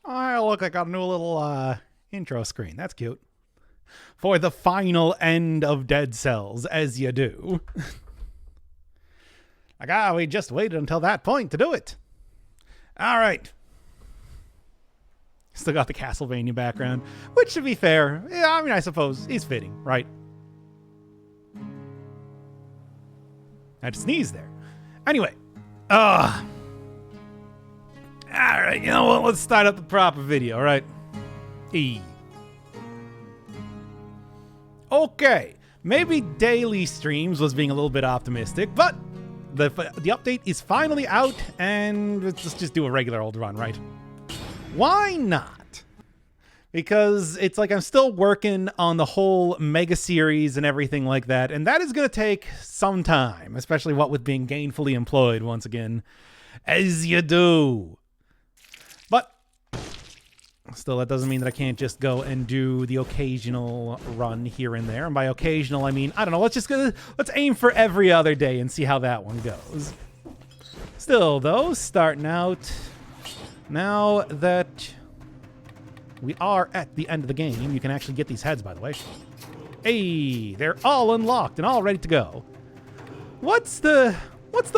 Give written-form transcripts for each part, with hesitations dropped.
Oh, look, I got a new little intro screen. That's cute. For the final end of Dead Cells, as you do. Like, we just waited until that point to do it. All right. Still got the Castlevania background, which, to be fair, yeah, I mean, I suppose is fitting, right? I had to sneeze there. Anyway. All right, you know what? Let's start up the proper video, all right? Okay, maybe daily streams was being a little bit optimistic, but the update is finally out, and let's just do a regular old run, right? Why not? Because it's like I'm still working on the whole mega series and everything like that, and that is going to take some time, especially what with being gainfully employed once again, as you do. But still, that doesn't mean that I can't just go and do the occasional run here and there. And by occasional, I mean, I don't know, let's aim for every other day and see how that one goes. Still, though, starting out, now that we are at the end of the game, you can actually get these heads, by the way. Hey, they're all unlocked and all ready to go. What's the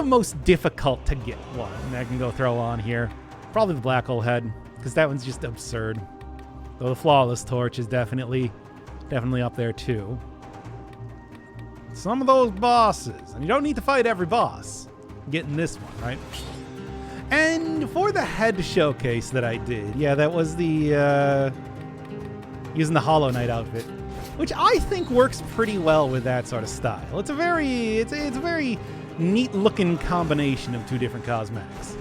most difficult to get one that I can go throw on here? Probably the black hole head, because that one's just absurd. Though the flawless torch is definitely up there too. Some of those bosses, and you don't need to fight every boss. Getting this one, right? And for the head showcase that I did, yeah, that was the using the Hollow Knight outfit, which I think works pretty well with that sort of style. It's a very neat looking combination of two different cosmetics.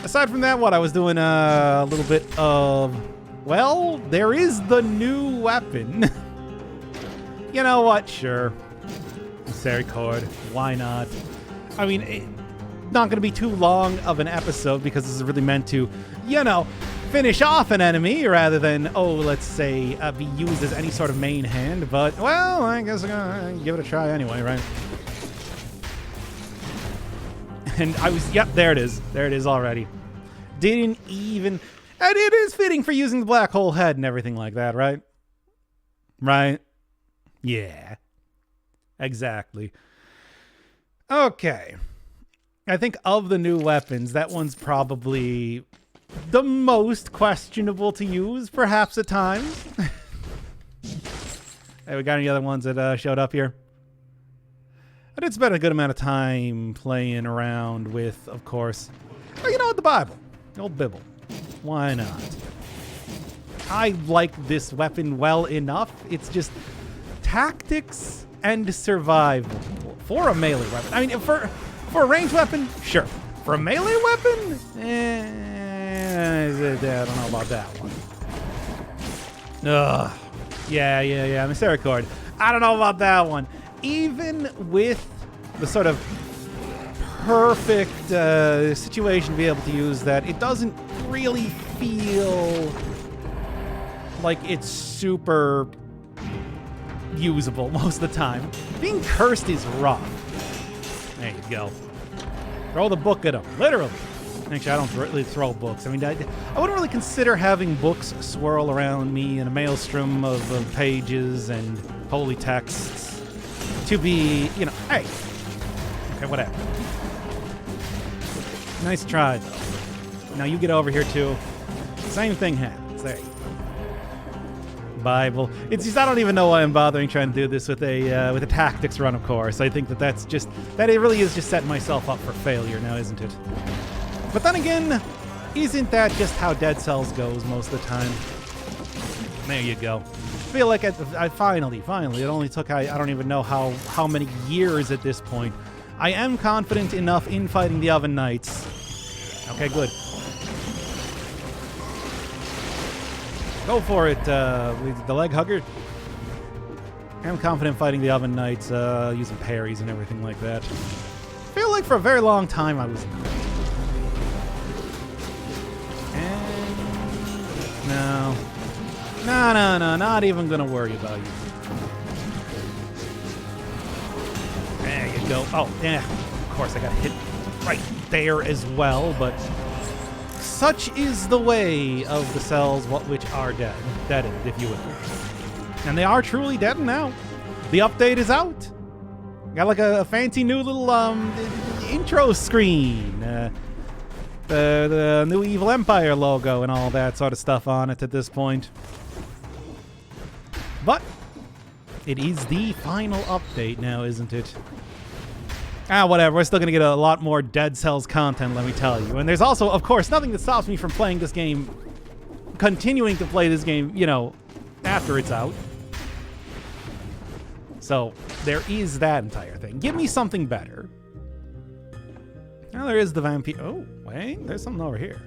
Aside from that, what I was doing a little bit of, well, there is the new weapon. You know what? Sure. Misericord. Why not? I mean, not going to be too long of an episode because this is really meant to, you know, finish off an enemy rather than, let's say, be used as any sort of main hand. But, well, I guess I'm going to give it a try anyway, right? And yep, there it is. There it is already. Didn't even, and it is fitting for using the black hole head and everything like that, right? Right? Yeah. Exactly. Okay. I think of the new weapons, that one's probably the most questionable to use, perhaps at times. Hey, we got any other ones that showed up here? I did spend a good amount of time playing around with, of course, the Bible. The old Bible. Why not? I like this weapon well enough. It's just tactics and survival for a melee weapon. I mean, for a ranged weapon, sure. For a melee weapon, I don't know about that one. Ugh. Yeah. Misericord. I don't know about that one. Even with the sort of perfect situation to be able to use that, it doesn't really feel like it's super usable most of the time. Being cursed is rough. There you go. Throw the book at him, literally. Actually, I don't really throw books. I mean, I wouldn't really consider having books swirl around me in a maelstrom of pages and holy texts to be, hey. Okay, whatever. Nice try, though. Now you get over here, too. Same thing happens. There you go. Bible. It's just, I don't even know why I'm bothering trying to do this with a tactics run, of course. I think that it really is just setting myself up for failure now, isn't it? But then again, isn't that just how Dead Cells goes most of the time? There you go. I feel like I finally, it only took, I don't even know how many years at this point. I am confident enough in fighting the Oven Knights. Okay, good. Go for it, the leg hugger. I'm confident fighting the Oven Knights, using parries and everything like that. I feel like for a very long time I was not. And no, not even gonna worry about you. There you go. Oh, yeah. Of course, I got hit right there as well, but such is the way of the cells which are deadened, if you will. And they are truly deadened now. The update is out. Got like a fancy new little intro screen. The new Evil Empire logo and all that sort of stuff on it at this point. But it is the final update now, isn't it? Whatever. We're still going to get a lot more Dead Cells content, let me tell you. And there's also, of course, nothing that stops me from playing this game, continuing to play this game, you know, after it's out. So there is that entire thing. Give me something better. Now there is the vampire. Oh, wait. There's something over here.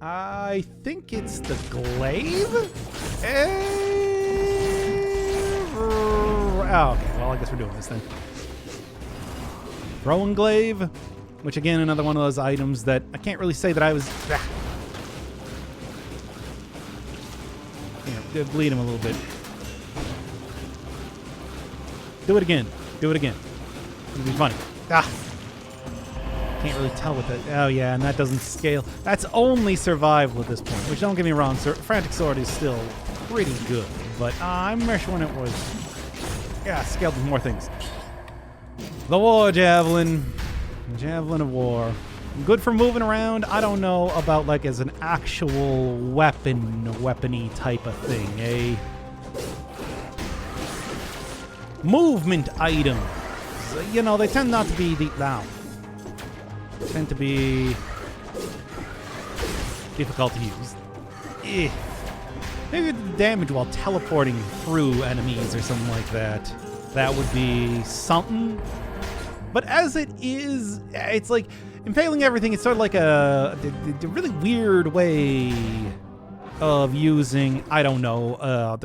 I think it's the glaive? Oh, okay. Well, I guess we're doing this then. Throwing glaive, which again, another one of those items that I can't really say that I was... Here, bleed him a little bit. Do it again. Do it again. It'll be funny. Can't really tell with it. Oh, yeah, and that doesn't scale. That's only survival at this point, which, don't get me wrong, Frantic Sword is still pretty good, but I remember when it was... Yeah, scaled with more things. The War Javelin. Javelin of War. Good for moving around. I don't know about, like, as an actual weapon-y type of thing. A movement item. You know, they tend not to be deep down. They tend to be difficult to use. Maybe damage while teleporting through enemies or something like that. That would be something. But as it is, it's like impaling everything. It's sort of like a really weird way of using, I don't know, I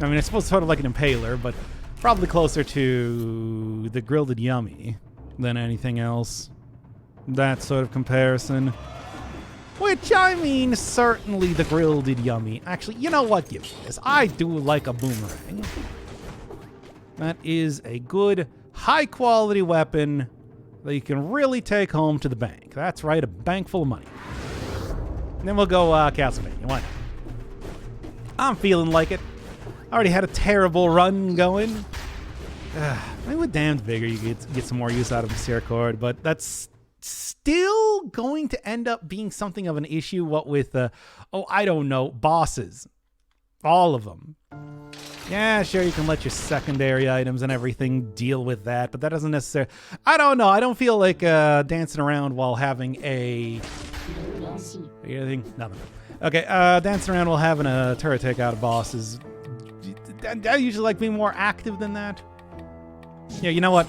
mean, I suppose sort of like an impaler, but probably closer to the Grilled Yummy than anything else. That sort of comparison. Which, I mean, certainly the Grilled Yummy. Actually, you know what? Give me this. I do like a boomerang. That is a good, high-quality weapon that you can really take home to the bank. That's right, a bank full of money. And then we'll go Castlevania. Why not? I'm feeling like it. I already had a terrible run going. Maybe with Damned Vigor you get some more use out of Misericord, but that's still going to end up being something of an issue. What with, I don't know, bosses. All of them. Yeah, sure, you can let your secondary items and everything deal with that, but that doesn't necessarily... I don't know. I don't feel like dancing around while having a... Anything? Nothing. Okay, dancing around while having a turret take out a boss is... I usually like being more active than that. Yeah, you know what?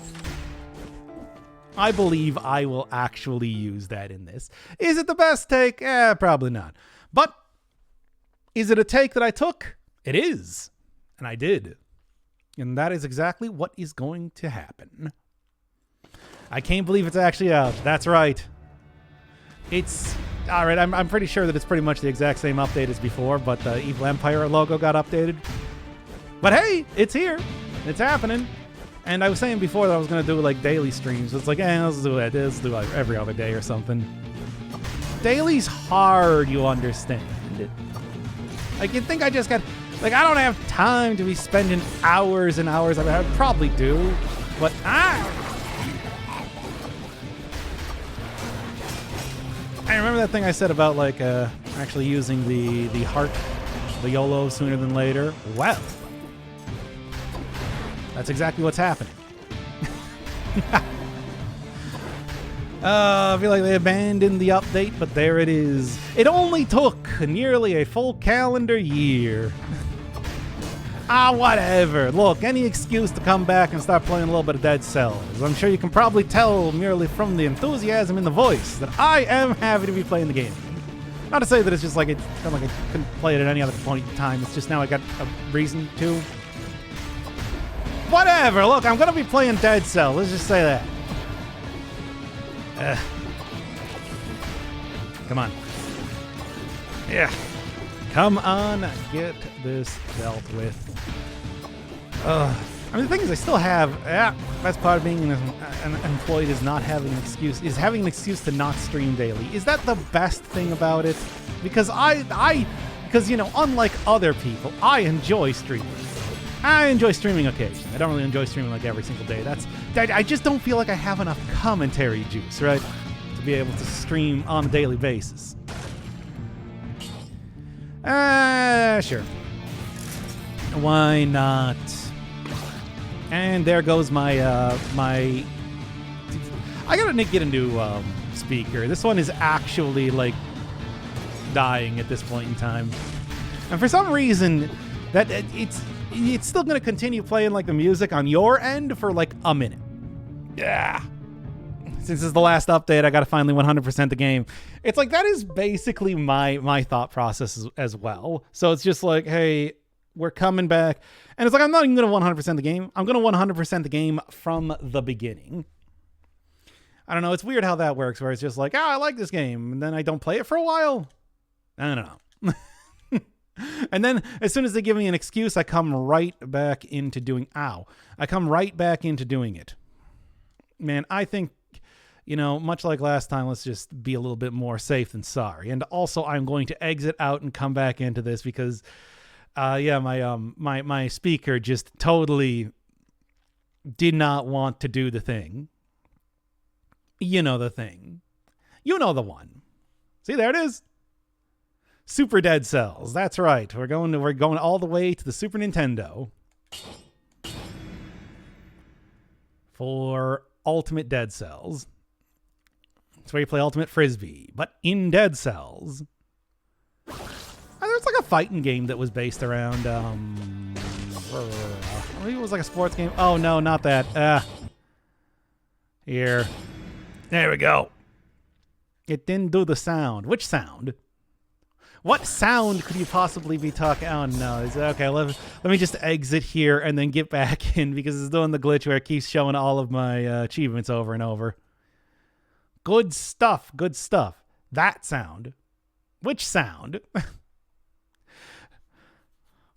I believe I will actually use that in this. Is it the best take? Probably not. But is it a take that I took? It is. And I did. And that is exactly what is going to happen. I can't believe it's actually out. That's right. It's... Alright, I'm pretty sure that it's pretty much the exact same update as before, but the Evil Empire logo got updated. But hey, it's here. It's happening. And I was saying before that I was going to do like daily streams. It's like, let's do it. Let's do like every other day or something. Daily's hard, you understand. Like, you'd think I just got... Like, I don't have time to be spending hours and hours. I mean, I probably do. But, I remember that thing I said about, like, actually using the heart, the YOLO sooner than later. Well, that's exactly what's happening. I feel like they abandoned the update, but there it is. It only took nearly a full calendar year. Whatever. Look, any excuse to come back and start playing a little bit of Dead Cells. I'm sure you can probably tell merely from the enthusiasm in the voice that I am happy to be playing the game. Not to say that it's just like it's kind of like I couldn't play it at any other point in time. It's just now I got a reason to. Whatever. Look, I'm going to be playing Dead Cells. Let's just say that. Come on. Yeah. Come on, get this dealt with. I mean, the thing is, I still have. That's part of being an employed is not having an excuse. Is having an excuse to not stream daily. Is that the best thing about it? Because because you know, unlike other people, I enjoy streaming. I enjoy streaming occasionally. I don't really enjoy streaming like every single day. I just don't feel like I have enough commentary juice, right, to be able to stream on a daily basis. Sure. Why not? And there goes my I gotta get a new speaker. This one is actually like dying at this point in time, and for some reason that it's still gonna continue playing like the music on your end for like a minute. Yeah. Since this is the last update, I gotta finally 100% the game. It's like that is basically my thought process as well. So it's just like, hey, we're coming back. And it's like, I'm not even going to 100% the game. I'm going to 100% the game from the beginning. I don't know. It's weird how that works, where it's just like, I like this game. And then I don't play it for a while. I don't know. And then as soon as they give me an excuse, I come right back into doing, I come right back into doing it. Man, I think, you know, much like last time, let's just be a little bit more safe than sorry. And also, I'm going to exit out and come back into this because... my speaker just totally did not want to do the thing. You know the thing. You know the one. See, there it is. Super Dead Cells. That's right. We're going all the way to the Super Nintendo for Ultimate Dead Cells. It's where you play Ultimate Frisbee, but in Dead Cells. There's like a fighting game that was based around, maybe it was like a sports game. Oh, no, not that. Here. There we go. It didn't do the sound. Which sound? What sound could you possibly be talking? Oh, no. Okay, let me just exit here and then get back in because it's doing the glitch where it keeps showing all of my achievements over and over. Good stuff. Good stuff. That sound. Which sound?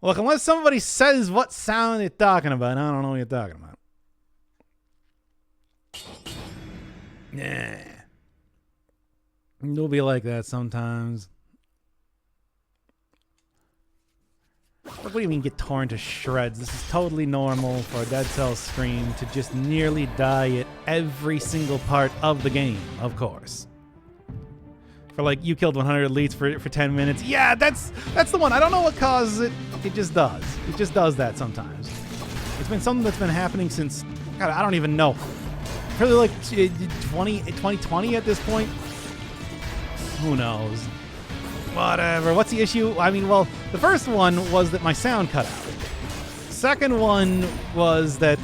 Look, unless somebody says what sound you're talking about, I don't know what you're talking about. Yeah. It'll be like that sometimes. What do you mean get torn to shreds? This is totally normal for a Dead Cells stream to just nearly die at every single part of the game, of course. For like, you killed 100 elites for 10 minutes. Yeah, that's the one. I don't know what causes it. It just does. It just does that sometimes. It's been something that's been happening since, God, I don't even know. Probably like 2020 at this point. Who knows? Whatever. What's the issue? I mean, well, the first one was that my sound cut out. Second one was that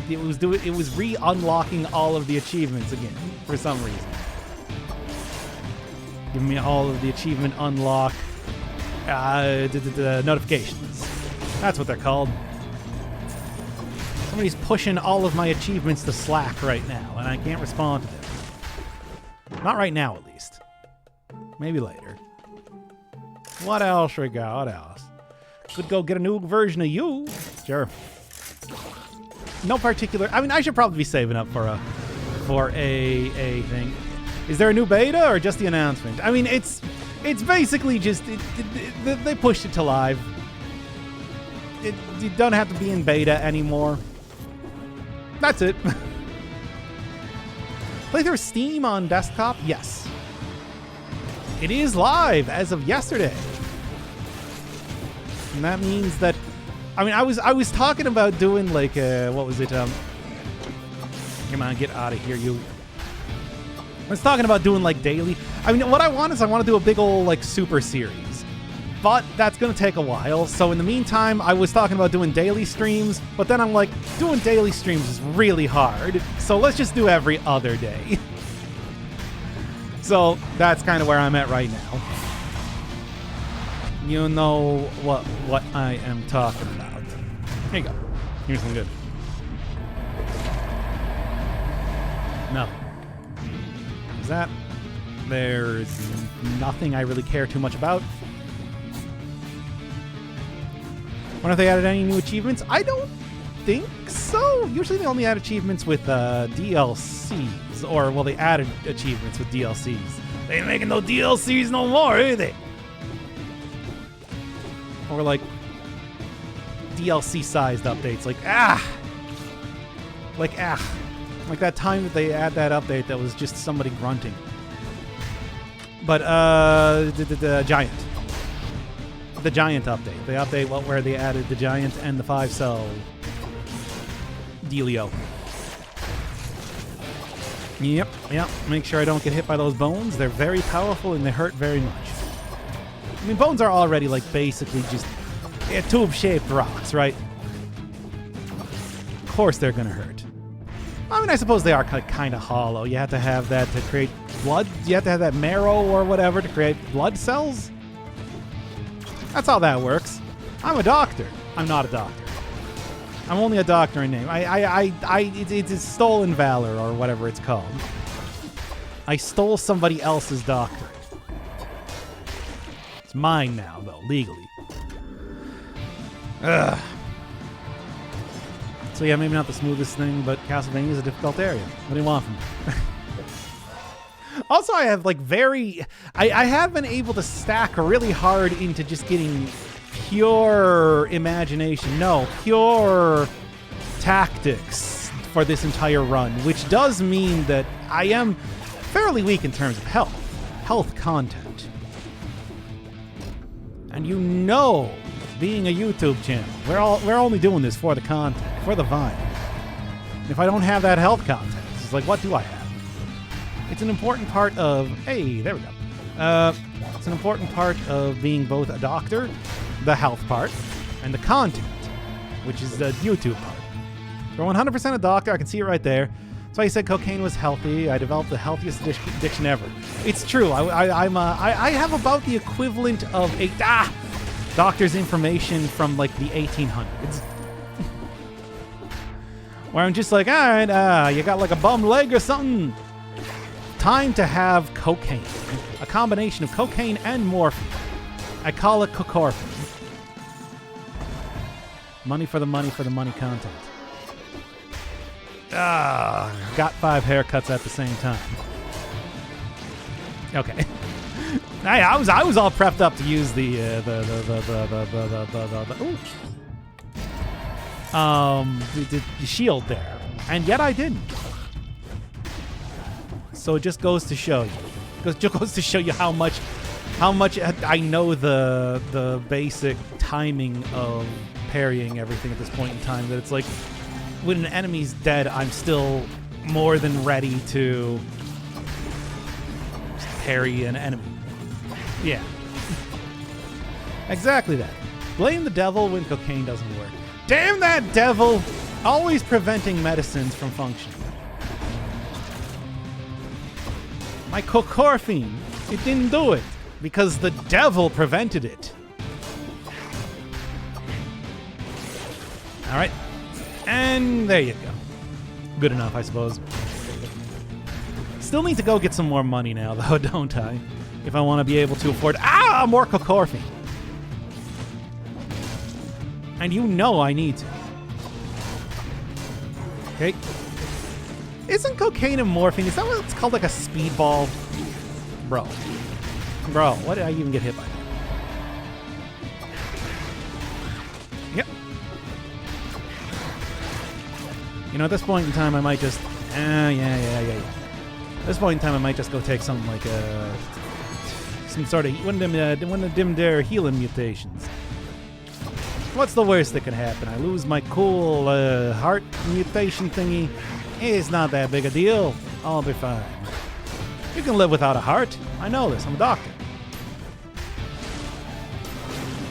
it was re-unlocking all of the achievements again for some reason. Giving me all of the achievement unlock notifications. That's what they're called. Somebody's pushing all of my achievements to Slack right now, and I can't respond to them. Not right now, at least. Maybe later. What else we got? What else? Could go get a new version of you. Sure. No particular... I mean, I should probably be saving up for a thing. Is there a new beta or just the announcement? I mean, it's basically just... they pushed it to live. You don't have to be in beta anymore. That's it. Play through Steam on desktop? Yes. It is live as of yesterday. And that means that... I mean, I was talking about doing like... what was it? Come on, get out of here, you... I was talking about doing like daily... I mean, what I want to do a big old like super series. But that's going to take a while. So in the meantime, I was talking about doing daily streams. But then I'm like, doing daily streams is really hard. So let's just do every other day. So that's kind of where I'm at right now. You know what I am talking about. Here you go. Here's some good. No. Is that? There's nothing I really care too much about. Wonder if they added any new achievements. I don't think so. Usually they only add achievements with DLCs. Or, well, they added achievements with DLCs. They ain't making no DLCs no more, are they? Or, like, DLC-sized updates. Like that time that they add that update that was just somebody grunting. But, the Giant. The Giant update. The update where they added the Giant and the 5-cell dealio. Yep. Make sure I don't get hit by those bones. They're very powerful and they hurt very much. I mean, bones are already, like, basically just tube-shaped rocks, right? Of course they're gonna hurt. I mean, I suppose they are kind of hollow. You have to have that to create blood. You have to have that marrow or whatever to create blood cells. That's how that works. I'm a doctor. I'm not a doctor. I'm only a doctor in name. It's stolen valor or whatever it's called. I stole somebody else's doctorate. It's mine now, though, legally. Ugh. So yeah, maybe not the smoothest thing, but Castlevania is a difficult area. What do you want from me? Also, I have, like, I have been able to stack really hard into just getting pure imagination. No, pure tactics for this entire run, which does mean that I am fairly weak in terms of health content. And you know, being a YouTube channel, we're only doing this for the content, for the Vine. If I don't have that health content, it's like, what do I have? It's an important part of... Hey, there we go. It's an important part of being both a doctor, the health part, and the content, which is the YouTube part. For 100% a doctor, I can see it right there. That's why you said cocaine was healthy. I developed the healthiest addiction ever. It's true. I have about the equivalent of a doctor's information from, like, the 1800s. Where I'm just like, all right, you got, like, a bum leg or something? Time to have cocaine. A combination of cocaine and morphine. I call it cocorphine. Money for the money content. Got 5 haircuts at the same time. Okay. I was all prepped up to use the shield there, and yet I didn't. So it just goes to show you. It just goes to show you how much I know the basic timing of parrying everything at this point in time. That it's like, when an enemy's dead, I'm still more than ready to parry an enemy. Yeah. Exactly that. Blame the devil when cocaine doesn't work. Damn that devil! Always preventing medicines from functioning. My cocorphine, it didn't do it because the devil prevented it. All right. And there you go. Good enough, I suppose. Still need to go get some more money now, though, don't I? If I want to be able to afford... more cocorphine. And you know I need to. Okay. Isn't cocaine and morphine, is that what it's called, like a speedball? Bro, what did I even get hit by? Yep. You know, at this point in time, I might just... yeah. At this point in time, I might just go take something like some sort of one of them there healing mutations. What's the worst that could happen? I lose my cool heart mutation thingy. It's not that big a deal. I'll be fine. You can live without a heart. I know this. I'm a doctor.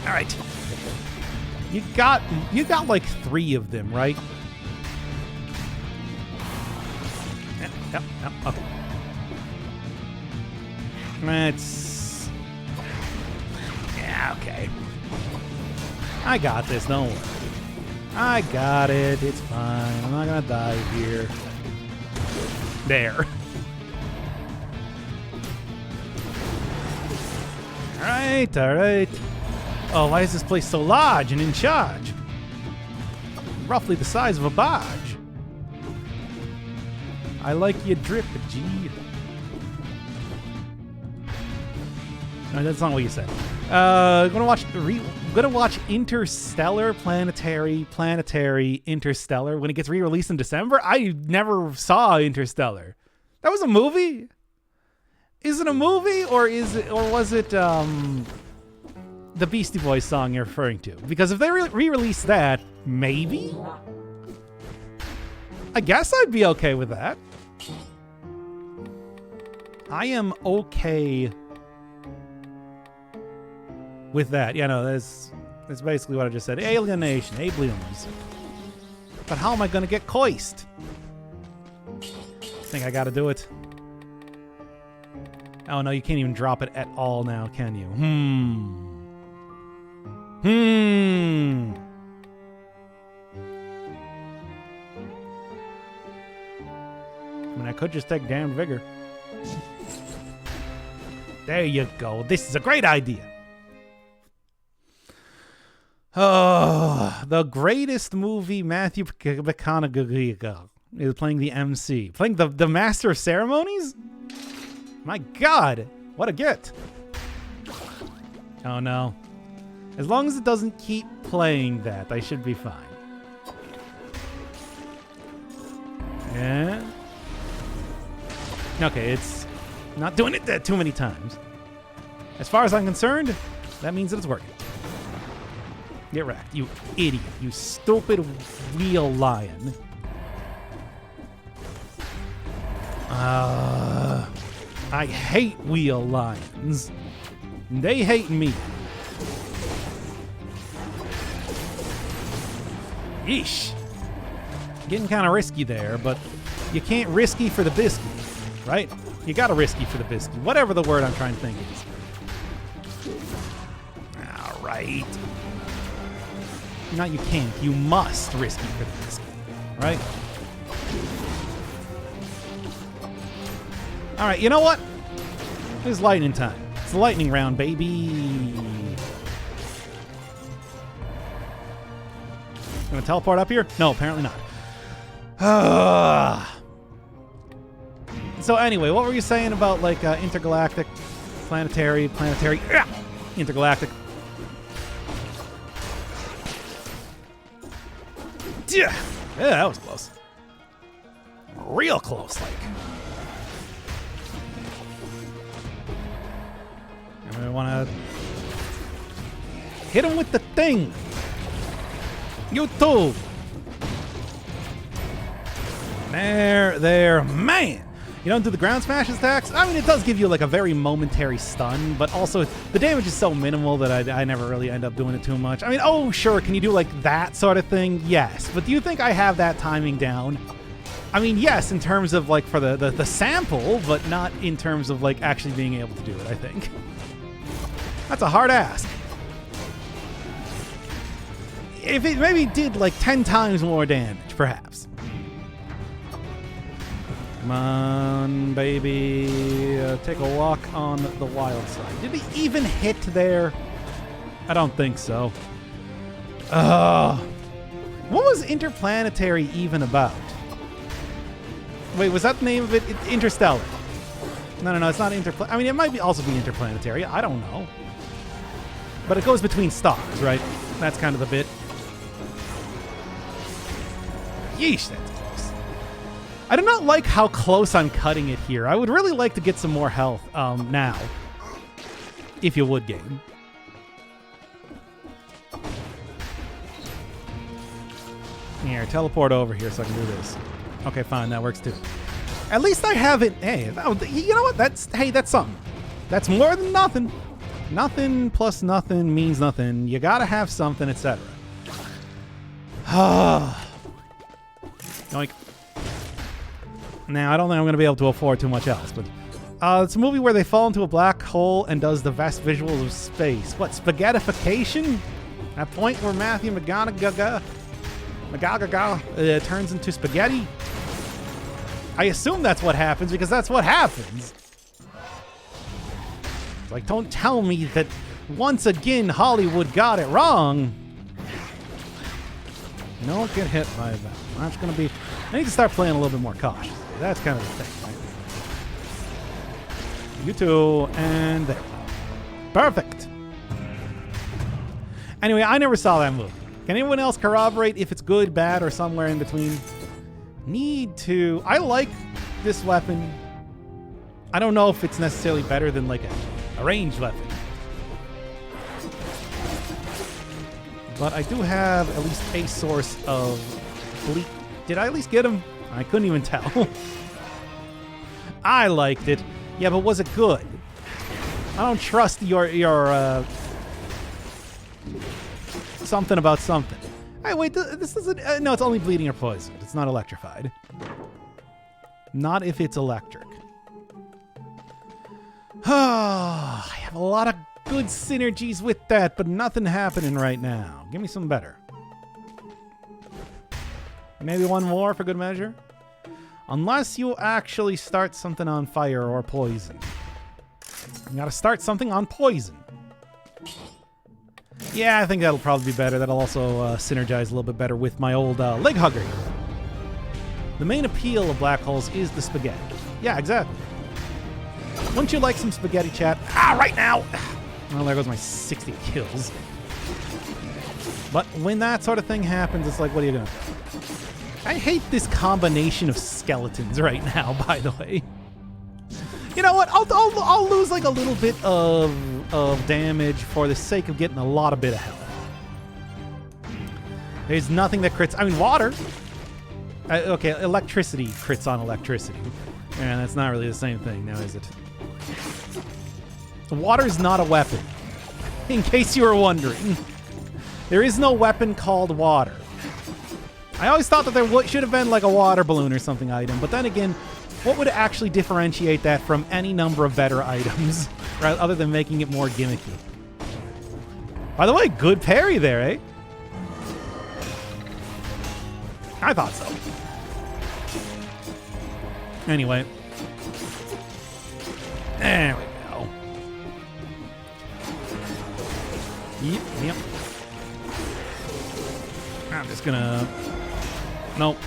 All right. You got like 3 of them, right? Yep. Okay. Yeah, okay. I got this, don't worry. I got it, it's fine. I'm not gonna die here. There. Alright. Oh, why is this place so large and in charge? Roughly the size of a barge. I like your drip, G. No, that's not what you said. Gonna watch Interstellar, Planetary, Interstellar when it gets re-released in December. I never saw Interstellar. That was a movie? Is it a movie or was it the Beastie Boys song you're referring to? Because if they re-release that, maybe? I guess I'd be okay with that. I am okay with that. Yeah, no, that's basically what I just said. Alienation, aliens. But how am I gonna get coist? I think I gotta do it. Oh no, you can't even drop it at all now, can you? I mean, I could just take damn vigor. There you go. This is a great idea. Oh, the greatest movie Matthew McConaughey is playing the MC. Playing the Master of Ceremonies? My God, what a get. Oh no. As long as it doesn't keep playing that, I should be fine. Yeah. Okay, it's not doing it too many times. As far as I'm concerned, that means that it's working. Get wrecked, you idiot. You stupid wheel lion. I hate wheel lions. They hate me. Yeesh. Getting kind of risky there, but you can't risky for the biscuit, right? You gotta risky for the biscuit. Whatever the word I'm trying to think is. All right. No, you can't. You must risky for the biscuit, right? All right, you know what? It's lightning time. It's the lightning round, baby. Gonna teleport up here? No, apparently not. So anyway, what were you saying about like intergalactic, planetary, intergalactic? Yeah, that was close. Real close, like. And we want to hit him with the thing. You too. There, man. You don't do the ground smash attacks? I mean, it does give you like a very momentary stun, but also the damage is so minimal that I never really end up doing it too much. I mean, oh, sure, can you do like that sort of thing? Yes, but do you think I have that timing down? I mean, yes, in terms of like for the sample, but not in terms of like actually being able to do it, I think. That's a hard ask. If it maybe did like 10 times more damage, perhaps. Come on, baby. Take a walk on the wild side. Did he even hit there? I don't think so. What was Interplanetary even about? Wait, was that the name of it? Interstellar. No, it's not I mean, it might also be Interplanetary. I don't know. But it goes between stars, right? That's kind of the bit. Yeesh, that's close. I do not like how close I'm cutting it here. I would really like to get some more health now. If you would, game. Here, teleport over here so I can do this. Okay, fine, that works too. At least I have it. Hey, you know what? That's something. That's more than nothing. Nothing plus nothing means nothing. You gotta have something, etc. Like, now I don't think I'm gonna be able to afford too much else, but it's a movie where they fall into a black hole and does the vast visuals of space. What, spaghettification? That point where Matthew McConaughey turns into spaghetti? I assume that's what happens because that's what happens. Like, don't tell me that Once again, Hollywood got it wrong. Don't get hit by that. That's going to be... I need to start playing a little bit more cautious. That's kind of the thing, right? You two, and there. Perfect. Anyway, I never saw that movie. Can anyone else corroborate if it's good, bad, or somewhere in between? Need to... I like this weapon. I don't know if it's necessarily better than like a ranged weapon. But I do have at least a source of bleak. Did I at least get him? I couldn't even tell. I liked it. Yeah, but was it good? I don't trust your something about something. Hey, wait, this isn't... no, it's only bleeding or poisoned. It's not electrified. Not if it's electric. I have a lot of good synergies with that, but nothing happening right now. Give me some better. Maybe one more for good measure? Unless you actually start something on fire or poison. You gotta start something on poison. Yeah, I think that'll probably be better. That'll also synergize a little bit better with my old leg hugger. The main appeal of black holes is the spaghetti. Yeah, exactly. Wouldn't you like some spaghetti, chat? Ah, right now! Well, there goes my 60 kills. But when that sort of thing happens, it's like, what are you gonna do? I hate this combination of skeletons right now, by the way. You know what? I'll lose like a little bit of damage for the sake of getting a lot of bit of health. There's nothing that crits. I mean, water. Okay, electricity crits on electricity. And that's not really the same thing now, is it? Water is not a weapon. In case you were wondering. There is no weapon called water. I always thought that there should have been like a water balloon or something item, but then again, what would actually differentiate that from any number of better items, right, other than making it more gimmicky? By the way, good parry there, eh? I thought so. Anyway. There we go. Yep. I'm just gonna... Nope.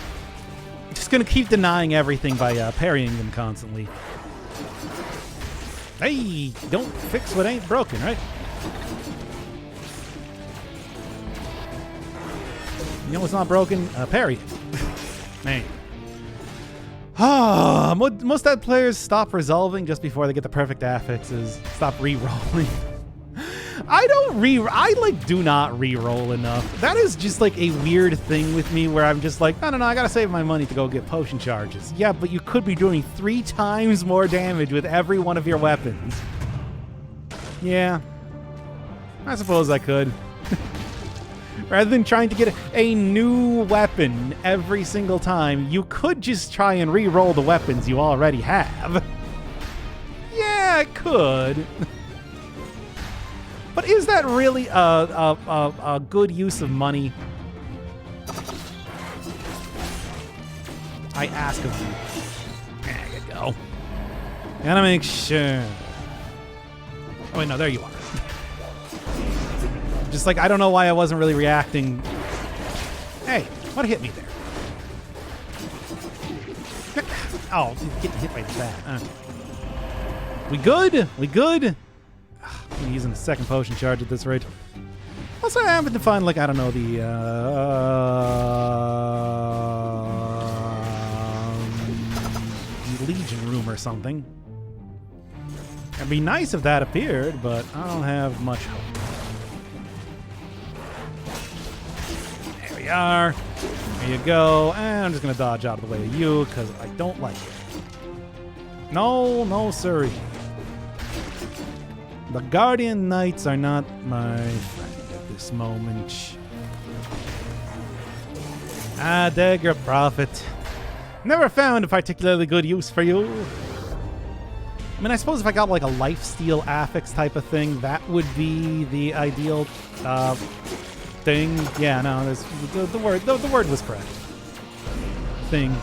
Just gonna keep denying everything by parrying them constantly. Hey, don't fix what ain't broken, right? You know what's not broken? Parry it. Man. Most dead players stop resolving just before they get the perfect affixes. Stop re-rolling. I do not re-roll enough. That is just like a weird thing with me where I'm just like, no, I gotta save my money to go get potion charges. Yeah, but you could be doing 3 times more damage with every one of your weapons. Yeah. I suppose I could. Rather than trying to get a new weapon every single time, you could just try and re-roll the weapons you already have. Yeah, I could. But is that really a good use of money? I ask of you. There you go. Gotta make sure. Oh, wait, no, there you are. Just like, I don't know why I wasn't really reacting. Hey, what hit me there? Oh, getting hit by that. We good? We good? I'm using the second potion charge at this rate. Also, I happen to find, like, I don't know, the Legion room or something. It'd be nice if that appeared, but I don't have much hope. There we are. There you go. And I'm just going to dodge out of the way of you because I don't like it. No, sorry. The Guardian Knights are not my friend at this moment. Dagger Prophet. Never found a particularly good use for you. I mean, I suppose if I got like a lifesteal affix type of thing, that would be the ideal thing. Yeah, no, the word was correct. Thing.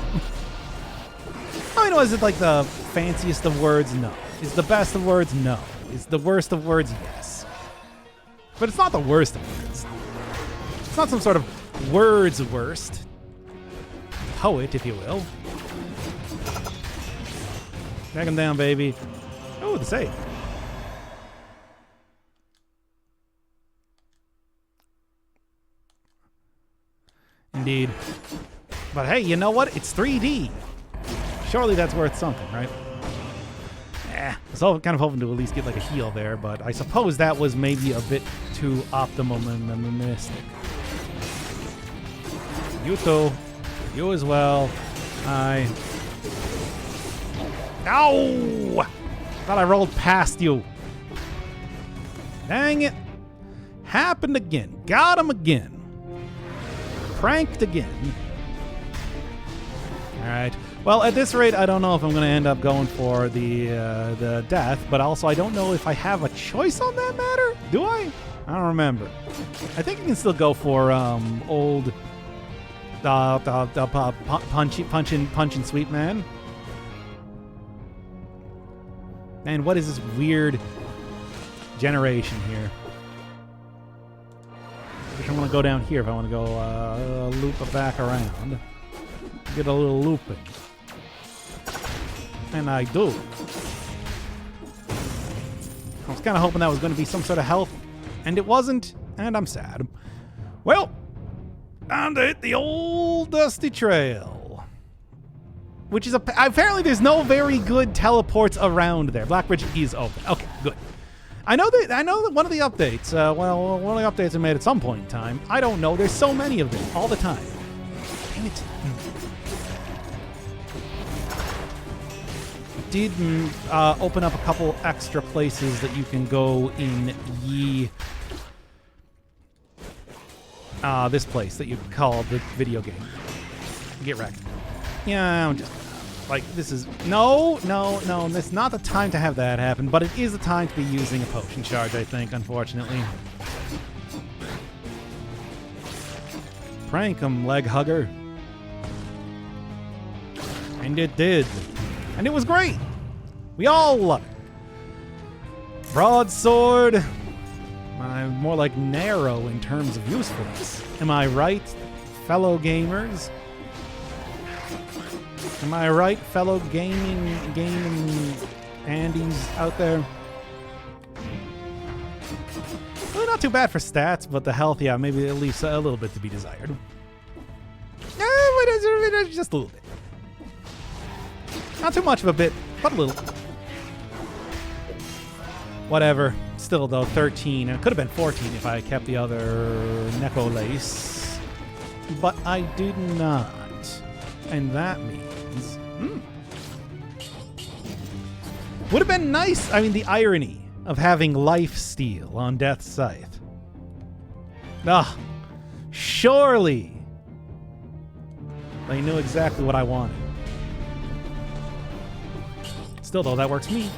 I know, is it like the fanciest of words? No. Is the best of words? No. Is the worst of words? Yes. But it's not the worst of words. It's not some sort of words worst. Poet, if you will. Drag him down, baby. Oh, the save. Indeed. But hey, you know what? It's 3D. Surely that's worth something, right? I was kind of hoping to at least get like a heal there, but I suppose that was maybe a bit too optimistic. You too. You as well. Ow! Thought I rolled past you. Dang it. Happened again. Got him again. Pranked again. Alright. Well, at this rate, I don't know if I'm going to end up going for the death, but also I don't know if I have a choice on that matter. Do I? I don't remember. I think I can still go for old punchin' sweet man. And what is this weird generation here? I think I'm going to go down here if I want to go loop it back around. Get a little looping. And I do. I was kind of hoping that was going to be some sort of health, and it wasn't, and I'm sad. Well, time to hit the old dusty trail. Which is apparently there's no very good teleports around there. Blackbridge is open. Okay, good. I know that one of the updates, one of the updates I made at some point in time. I don't know. There's so many of them all the time. Damn it. Did open up a couple extra places that you can go in this place that you call the video game. Get wrecked. Yeah, I'm just like, this is no, this is not the time to have that happen, but it is the time to be using a potion charge, I think, unfortunately. Prank 'em, leg hugger. And it did. And it was great. We all love it. Broadsword. More like narrow in terms of usefulness. Am I right, fellow gamers? Am I right, fellow gaming Andes out there? Well, not too bad for stats, but the health, yeah, maybe at least a little bit to be desired. Just a little bit. Not too much of a bit, but a little. Whatever. Still, though, 13. And it could have been 14 if I kept the other Neko Lace. But I did not. And that means... Would have been nice. I mean, the irony of having life steal on Death's Scythe. Surely. They knew exactly what I wanted. Still, though, that works for me.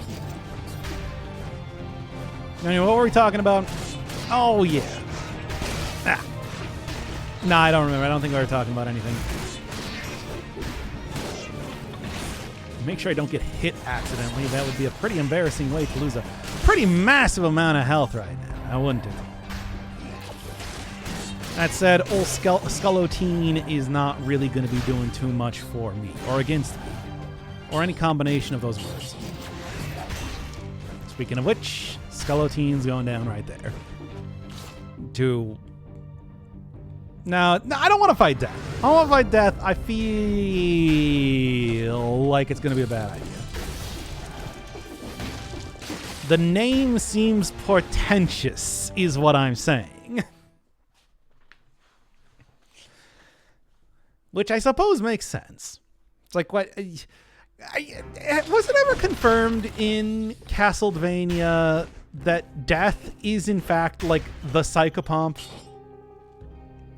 Anyway, what were we talking about? Oh, yeah. Nah, I don't remember. I don't think we were talking about anything. Make sure I don't get hit accidentally. That would be a pretty embarrassing way to lose a pretty massive amount of health right now. I wouldn't it? That said, old Skullotine is not really going to be doing too much for me, or against me, or any combination of those words. Speaking of which, Skullotine's going down right there. No, I don't want to fight Death. I don't want to fight Death. I feel like it's going to be a bad idea. The name seems portentous, is what I'm saying. Which I suppose makes sense. It's like, what... was it ever confirmed in Castlevania that Death is in fact like the Psychopomp?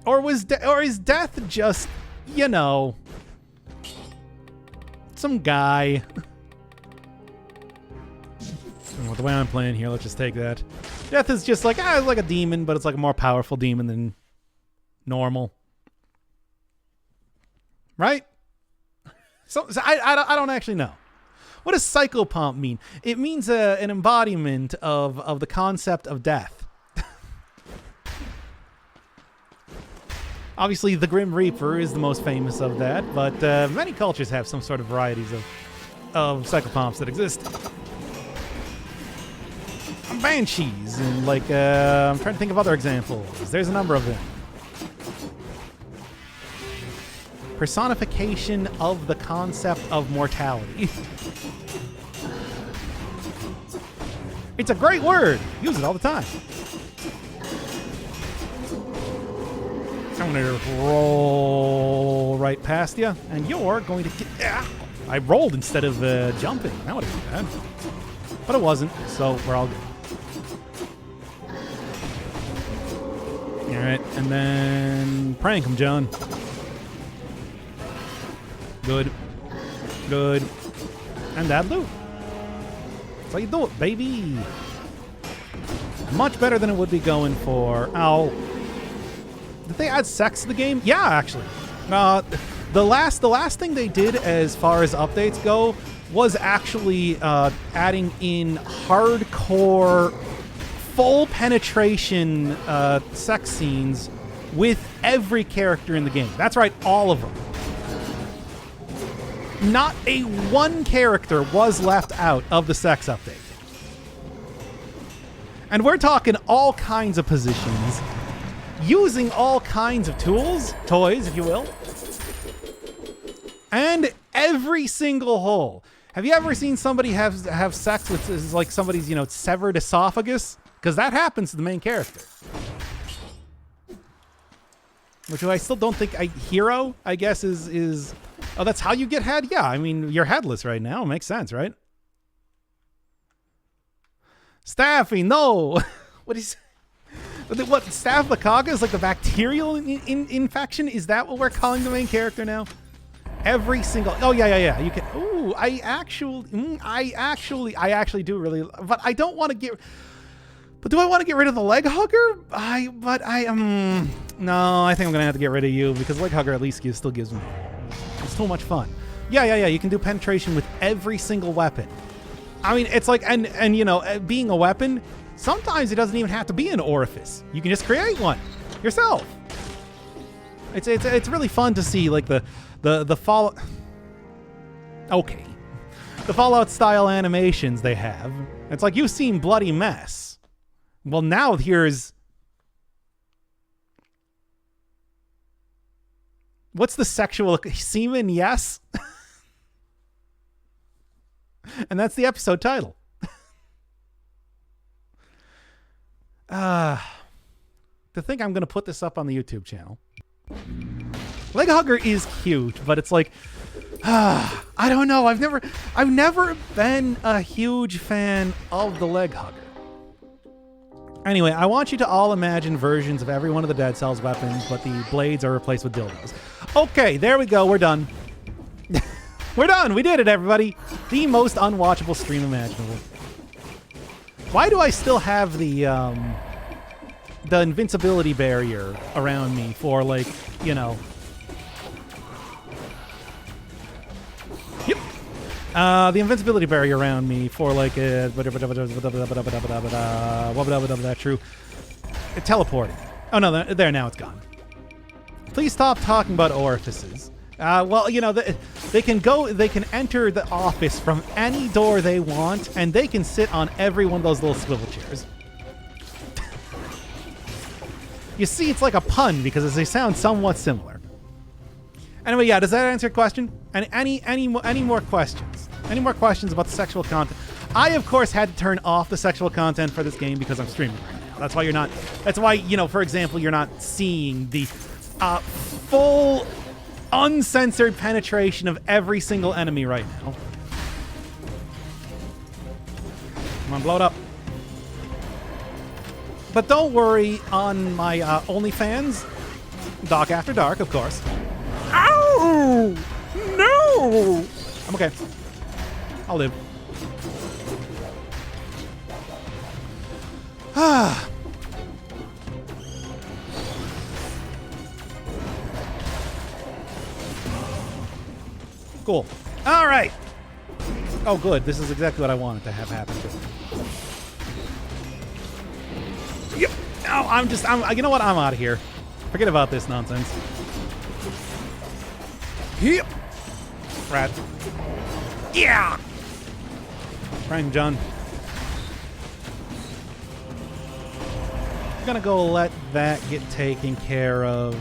Or is Death just, you know, some guy? Well, the way I'm playing here, let's just take that. Death is just like, it's like a demon, but it's like a more powerful demon than normal. Right? So I don't actually know. What does Psychopomp mean? It means an embodiment of the concept of death. Obviously, the Grim Reaper is the most famous of that, but many cultures have some sort of varieties of Cyclopomps that exist. Banshees, and like, I'm trying to think of other examples. There's a number of them. Personification of the concept of mortality. It's a great word. Use it all the time. I'm going to roll right past you, and you're going to get... I rolled instead of jumping. That would have been bad. But it wasn't, so we're all good. All right, and then prank him, John. Good. Good. And that loot. That's how you do it, baby. Much better than it would be going for... Ow. Did they add sex to the game? Yeah, actually. The last thing they did as far as updates go was actually adding in hardcore, full penetration sex scenes with every character in the game. That's right, all of them. Not a one character was left out of the sex update. And we're talking all kinds of positions, using all kinds of tools, toys, if you will, and every single hole. Have you ever seen somebody have sex with like somebody's, you know, severed esophagus? Because that happens to the main character. Which I still don't think Hero, I guess, is oh, that's how you get head? Yeah, I mean, you're headless right now. Makes sense, right? Staffy, no. What is... What, Staphylococcus is like the bacterial infection? Is that what we're calling the main character now? Every single... Oh, yeah. You can... Ooh, I actually do really... But I don't want to get... But do I want to get rid of the leg hugger? No, I think I'm going to have to get rid of you because leg hugger at least still gives me... It's too much fun. Yeah. You can do penetration with every single weapon. I mean, it's like... And you know, being a weapon... Sometimes it doesn't even have to be an orifice. You can just create one yourself. It's really fun to see like the Fallout. Okay, the Fallout style animations they have. It's like you've seen Bloody Mess. Well, now here's what's the sexual semen? Yes, and that's the episode title. To think I'm going to put this up on the YouTube channel. Leg hugger is cute, but it's like, I don't know. I've never been a huge fan of the leg hugger. Anyway, I want you to all imagine versions of every one of the Dead Cells weapons, but the blades are replaced with dildos. Okay, there we go. We're done. We're done. We did it, everybody. The most unwatchable stream imaginable. Why do I still have the invincibility barrier around me for, like, you know... Yep. The invincibility barrier around me for, like, true. Teleporting. Oh, no, there, now it's gone. Please stop talking about orifices. Well, you know, they can enter the office from any door they want, and they can sit on every one of those little swivel chairs. You see, it's like a pun because they sound somewhat similar. Anyway, yeah, does that answer your question? And any more questions? Any more questions about the sexual content? I, of course, had to turn off the sexual content for this game because I'm streaming right now. That's why you're not... That's why, you know, for example, you're not seeing the full... uncensored penetration of every single enemy right now. Come on, blow it up. But don't worry, on my OnlyFans, Doc After Dark, of course. Ow! No! I'm okay. I'll live. Ah. Cool. All right. Oh, good. This is exactly what I wanted to have happen to me. Yep. No, you know what? I'm out of here. Forget about this nonsense. Yep. Rat. Yeah. Frank John. I'm gonna go let that get taken care of.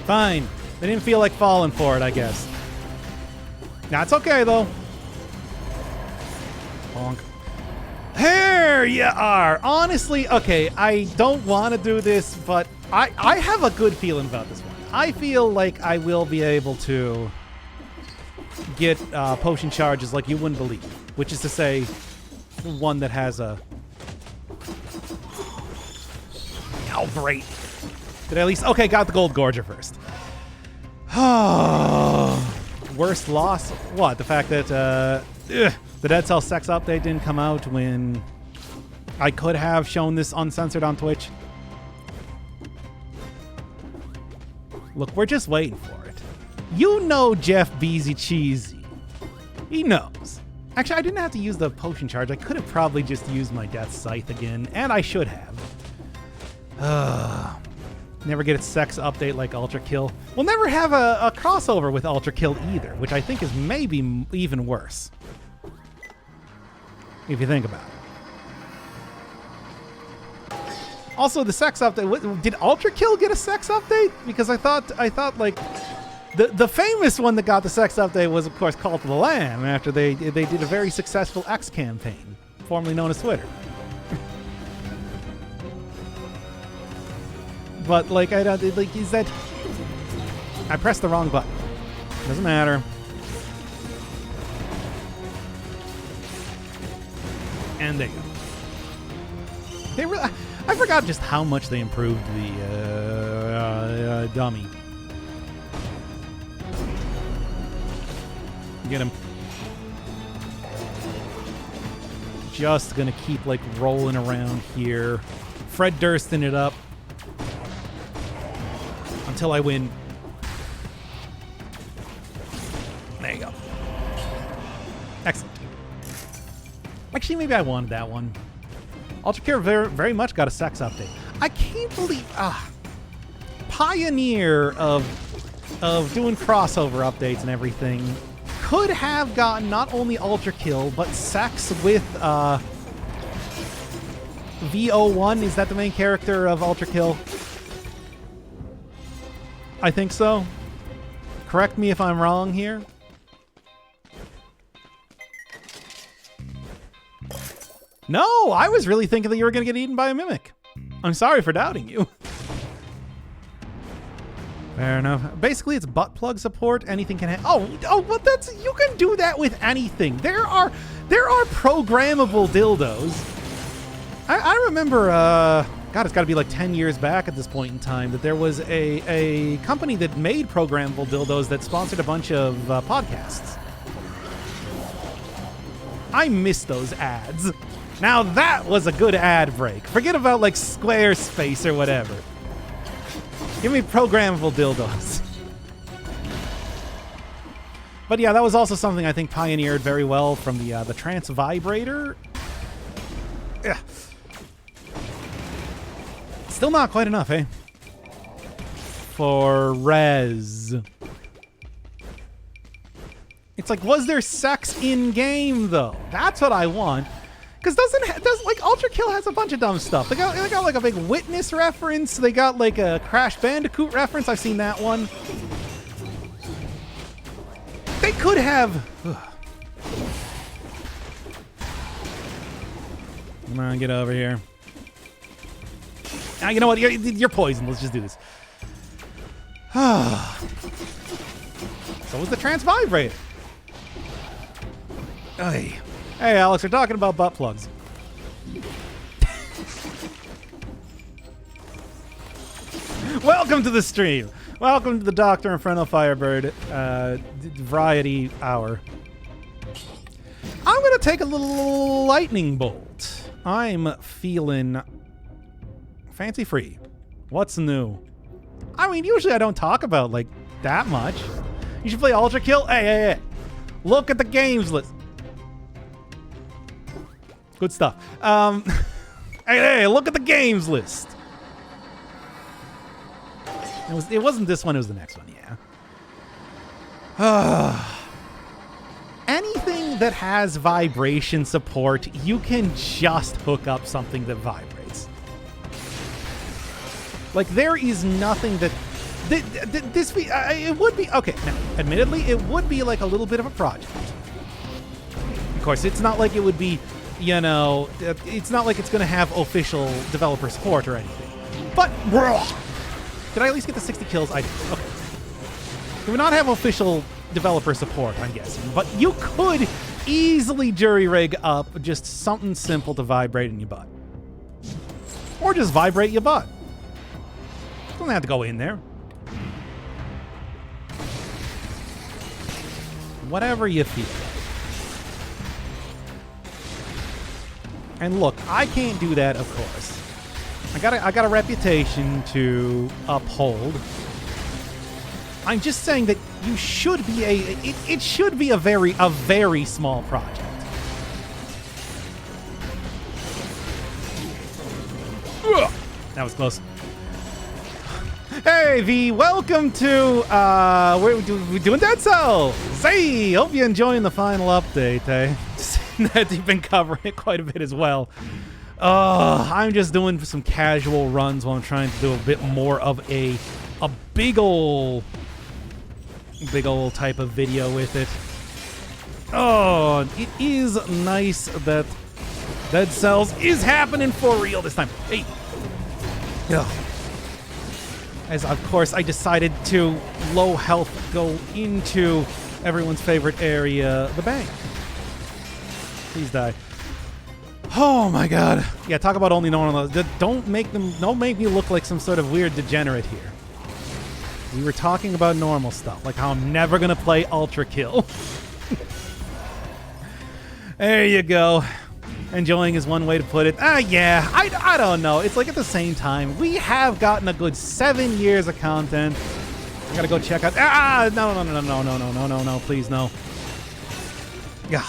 Fine. They didn't feel like falling for it, I guess. That's okay, though. Bonk. Here you are. Honestly, okay, I don't want to do this, but I have a good feeling about this one. I feel like I will be able to get potion charges like you wouldn't believe. Which is to say, one that has a... Oh, great. Did I at least... Okay, got the Gold Gorger first. Worst loss? What? The fact that the Dead Cell Sex update didn't come out when I could have shown this uncensored on Twitch? Look, we're just waiting for it. You know Jeff Beezy Cheesy. He knows. Actually, I didn't have to use the potion charge. I could have probably just used my Death Scythe again, and I should have. Never get a sex update like Ultra Kill. We'll never have a crossover with Ultra Kill either, which I think is maybe even worse. If you think about it. Also, the sex update. Did Ultra Kill get a sex update? Because I thought like the famous one that got the sex update was, of course, Cult of the Lamb after they did a very successful X campaign, formerly known as Twitter. But like I don't like is that I pressed the wrong button. Doesn't matter. And there you go. They really, I forgot just how much they improved the dummy. Get him. Just gonna keep like rolling around here. Fred Dursting it up. Until I win. There you go. Excellent. Actually, maybe I wanted that one. Ultra Kill very much got a sex update. I can't believe... Pioneer of doing crossover updates and everything could have gotten not only Ultra Kill, but sex with VO1. Is that the main character of Ultra Kill? I think so. Correct me if I'm wrong here. No, I was really thinking that you were going to get eaten by a mimic. I'm sorry for doubting you. Fair enough. Basically, it's butt plug support. Anything can but that's you can do that with anything. There are programmable dildos. I remember God, it's got to be like 10 years back at this point in time that there was a company that made programmable dildos that sponsored a bunch of podcasts. I miss those ads. Now that was a good ad break. Forget about like Squarespace or whatever. Give me programmable dildos. But yeah, that was also something I think pioneered very well from the trance vibrator. Yeah. Still not quite enough, eh? For res. It's like, was there sex in game though? That's what I want. Because doesn't like Ultra Kill has a bunch of dumb stuff. They got like a big Witness reference. They got like a Crash Bandicoot reference. I've seen that one. They could have. Come on, get over here. You know what? You're poisoned. Let's just do this. So was the trance vibrator. Hey, Alex, we're talking about butt plugs. Welcome to the stream. Welcome to the Dr. Inferno Firebird variety hour. I'm going to take a little lightning bolt. I'm feeling fancy free. What's new? I mean, usually I don't talk about like that much. You should play Ultra Kill. Hey. Look at the games list. Good stuff. Hey, look at the games list. It wasn't this one, it was the next one, yeah. Anything that has vibration support, you can just hook up something that vibrates. Like, there is nothing that... it would be... Okay, now, admittedly, it would be like a little bit of a project. Of course, it's not like it would be, you know... It's not like it's going to have official developer support or anything. But... Did I at least get the 60 kills? I did. Okay. It would not have official developer support, I'm guessing. But you could easily jury rig up just something simple to vibrate in your butt. Or just vibrate your butt. Doesn't have to go in there. Whatever you feel. And look, I can't do that, of course. I got a reputation to uphold. I'm just saying that you should be it should be a very small project. Ugh, that was close. Hey V, welcome to we're doing Dead Cells. Hey, hope you're enjoying the final update. That you've been covering it quite a bit as well. I'm just doing some casual runs while I'm trying to do a bit more of a big ol' type of video with it. Oh, it is nice that Dead Cells is happening for real this time. Hey. Ugh. As of course I decided to low health go into everyone's favorite area, the bank. Please die. Oh my god. Yeah, talk about only normal. Don't make me look like some sort of weird degenerate here. We were talking about normal stuff, like how I'm never gonna play Ultra Kill. There you go. Enjoying is one way to put it. Yeah, I don't know. It's like at the same time, we have gotten a good 7 years of content. I gotta go check out. No, please no. Yeah.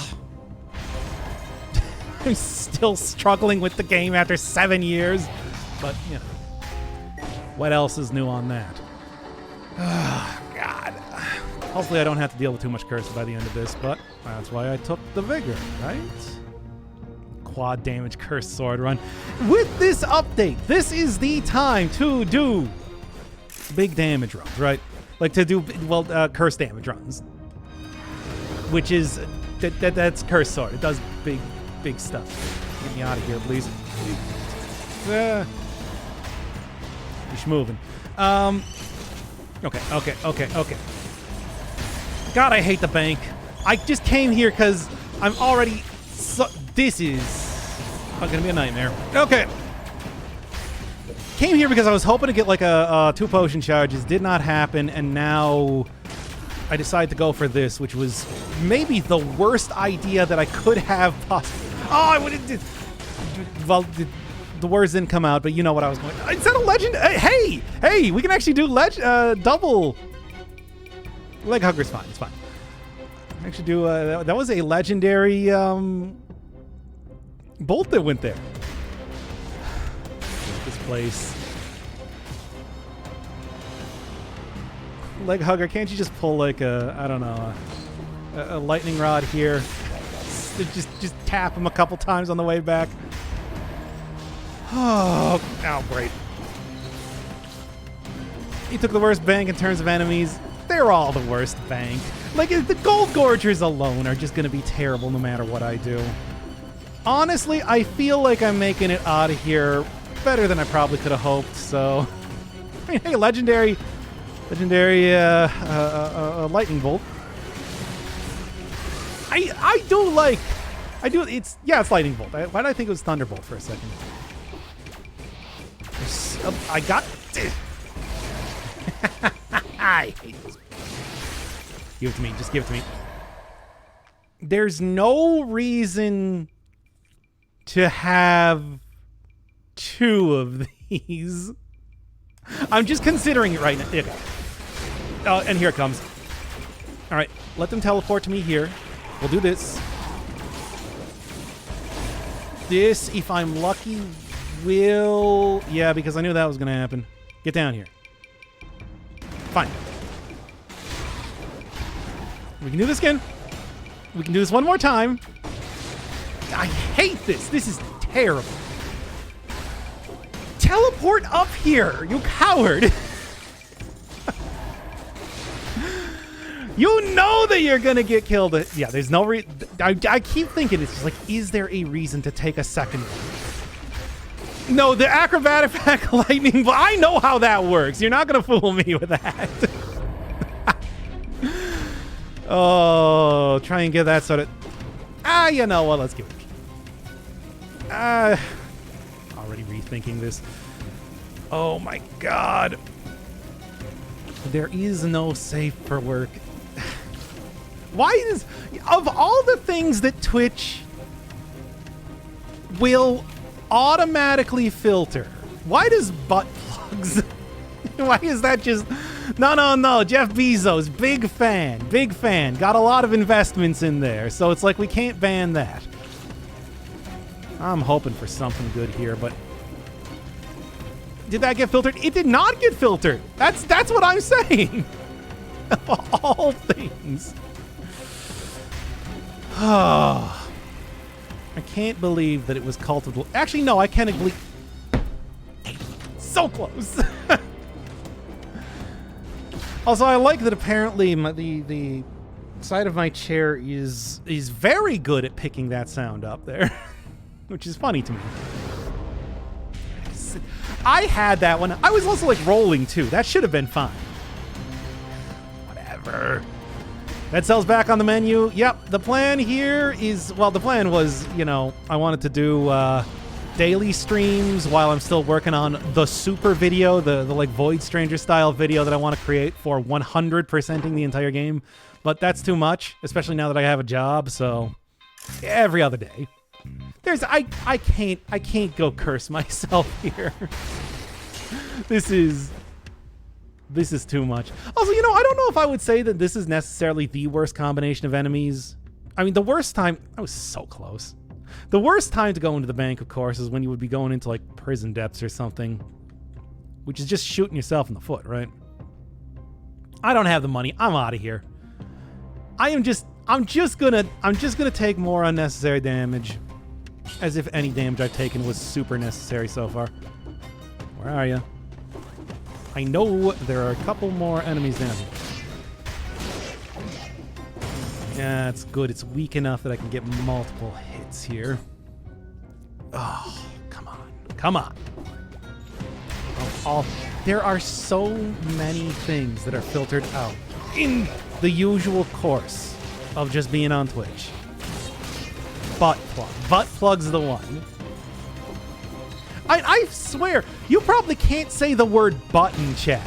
I'm still struggling with the game after 7 years, but you know, what else is new on that? Oh, God. Hopefully I don't have to deal with too much curse by the end of this, but that's why I took the Vigor, right? Quad damage curse sword run. With this update, this is the time to do big damage runs, right? Like to do, well, curse damage runs. Which is, that's curse sword. It does big stuff. Get me out of here, please. You're moving. Okay. God, I hate the bank. I just came here because I'm already... this is gonna be a nightmare. Okay. Came here because I was hoping to get like a 2 potion charges. Did not happen, and now I decided to go for this, which was maybe the worst idea that I could have possibly... Oh, I would have... Well, the words didn't come out, but you know what I was going... Is that a legend? Hey, we can actually do double... Leg Hugger's fine, it's fine. Actually do... that was a legendary bolt that went there. This place. Leg Hugger, can't you just pull like a... I don't know... a lightning rod here? Just tap him a couple times on the way back. Oh, great. He took the worst bank in terms of enemies. They're all the worst bank. Like, the Gold Gorgers alone are just going to be terrible no matter what I do. Honestly, I feel like I'm making it out of here better than I probably could have hoped, so... I mean, hey, legendary lightning bolt. It's lightning bolt. Why did I think it was thunderbolt for a second? I got... I hate this. Give it to me. Just give it to me. There's no reason to have 2 of these. I'm just considering it right now. Okay. And here it comes. All right. Let them teleport to me here. We'll do this. This, if I'm lucky, will... Yeah, because I knew that was going to happen. Get down here. Fine. We can do this again. We can do this one more time. I hate this. This is terrible. Teleport up here, you coward. You know that you're going to get killed. Yeah, there's no reason. I keep thinking, it's just like, is there a reason to take a second one? No, the acrobatic back lightning, but I know how that works. You're not going to fool me with that. Oh, try and get that sort of... you know what? Let's give it a shot. Already rethinking this. Oh my god. There is no safe for work. Why is... Of all the things that Twitch will automatically filter, why does butt plugs... Why is that just... No. Jeff Bezos, big fan. Got a lot of investments in there, so it's like we can't ban that. I'm hoping for something good here, but... Did that get filtered? It did not get filtered. That's what I'm saying. Of all things. I can't believe that it was cultivable. Actually, no, I can't believe... So close. Also, I like that apparently the side of my chair is very good at picking that sound up there, which is funny to me. I had that one. I was also like rolling too. That should have been fine. Whatever. Red Cell's back on the menu. Yep, the plan here is, well, the plan was, you know, I wanted to do daily streams while I'm still working on the super video, the like Void Stranger style video that I want to create for 100%ing the entire game. But that's too much, especially now that I have a job, so every other day. I can't go curse myself here. This is too much. Also, you know, I don't know if I would say that this is necessarily the worst combination of enemies. I mean, the worst time... I was so close. The worst time to go into the bank, of course, is when you would be going into, like, prison depths or something. Which is just shooting yourself in the foot, right? I don't have the money. I'm out of here. I'm just gonna take more unnecessary damage. As if any damage I've taken was super necessary so far. Where are you? I know there are a couple more enemies down here. Yeah, it's good. It's weak enough that I can get multiple hits here. Oh, come on. Come on. There are so many things that are filtered out in the usual course of just being on Twitch. Butt plug. Butt plug's the one. I swear, you probably can't say the word butt in chat.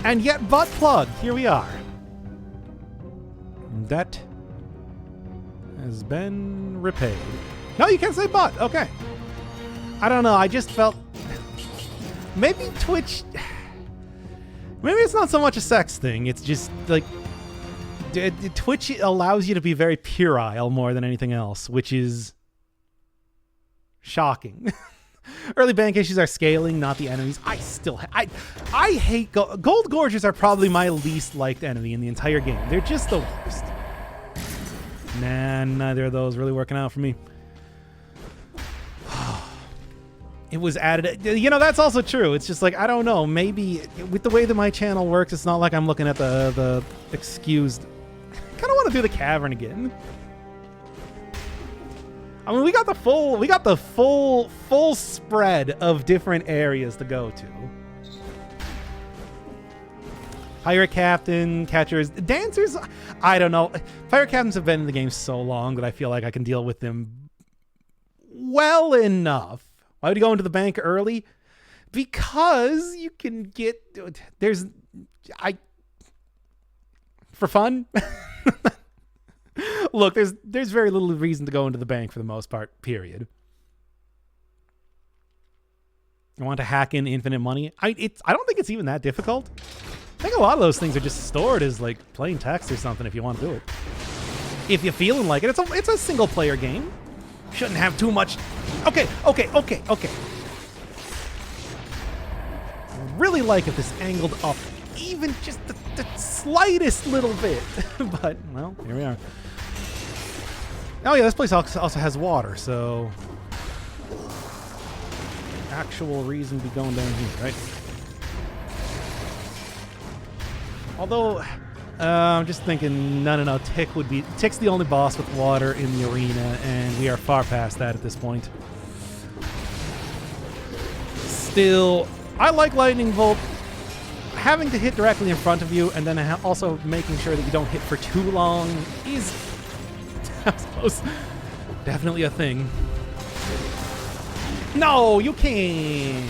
And yet, butt plug, here we are. That has been repaid. No, you can't say butt. Okay. I don't know. I just felt... Maybe Twitch... Maybe it's not so much a sex thing. It's just, like... Twitch allows you to be very puerile more than anything else, which is... shocking. Early bank issues are scaling, not the enemies. I still... I hate... Gold Gorgers are probably my least liked enemy in the entire game. They're just the worst. Nah, neither of those really working out for me. It was added... You know, that's also true. It's just like, I don't know. Maybe with the way that my channel works, it's not like I'm looking at the excused... I kind of want to do the cavern again. I mean, we got the full spread of different areas to go to. Pirate Captain, catchers, dancers, I don't know. Pirate Captains have been in the game so long that I feel like I can deal with them well enough. Why would you go into the bank early? Because you can get... For fun? Look, there's very little reason to go into the bank for the most part, period. I want to hack in infinite money. I don't think it's even that difficult. I think a lot of those things are just stored as like plain text or something if you want to do it. If you're feeling like it. It's a single player game. Shouldn't have too much. Okay. really like if this angled up even just the slightest little bit. But, well, here we are. Oh yeah, this place also has water, so... actual reason to be going down here, right? Although, I'm just thinking, no. Tick's the only boss with water in the arena, and we are far past that at this point. Still, I like Lightning Bolt. Having to hit directly in front of you, and then also making sure that you don't hit for too long is, I suppose, definitely a thing. No, you can't.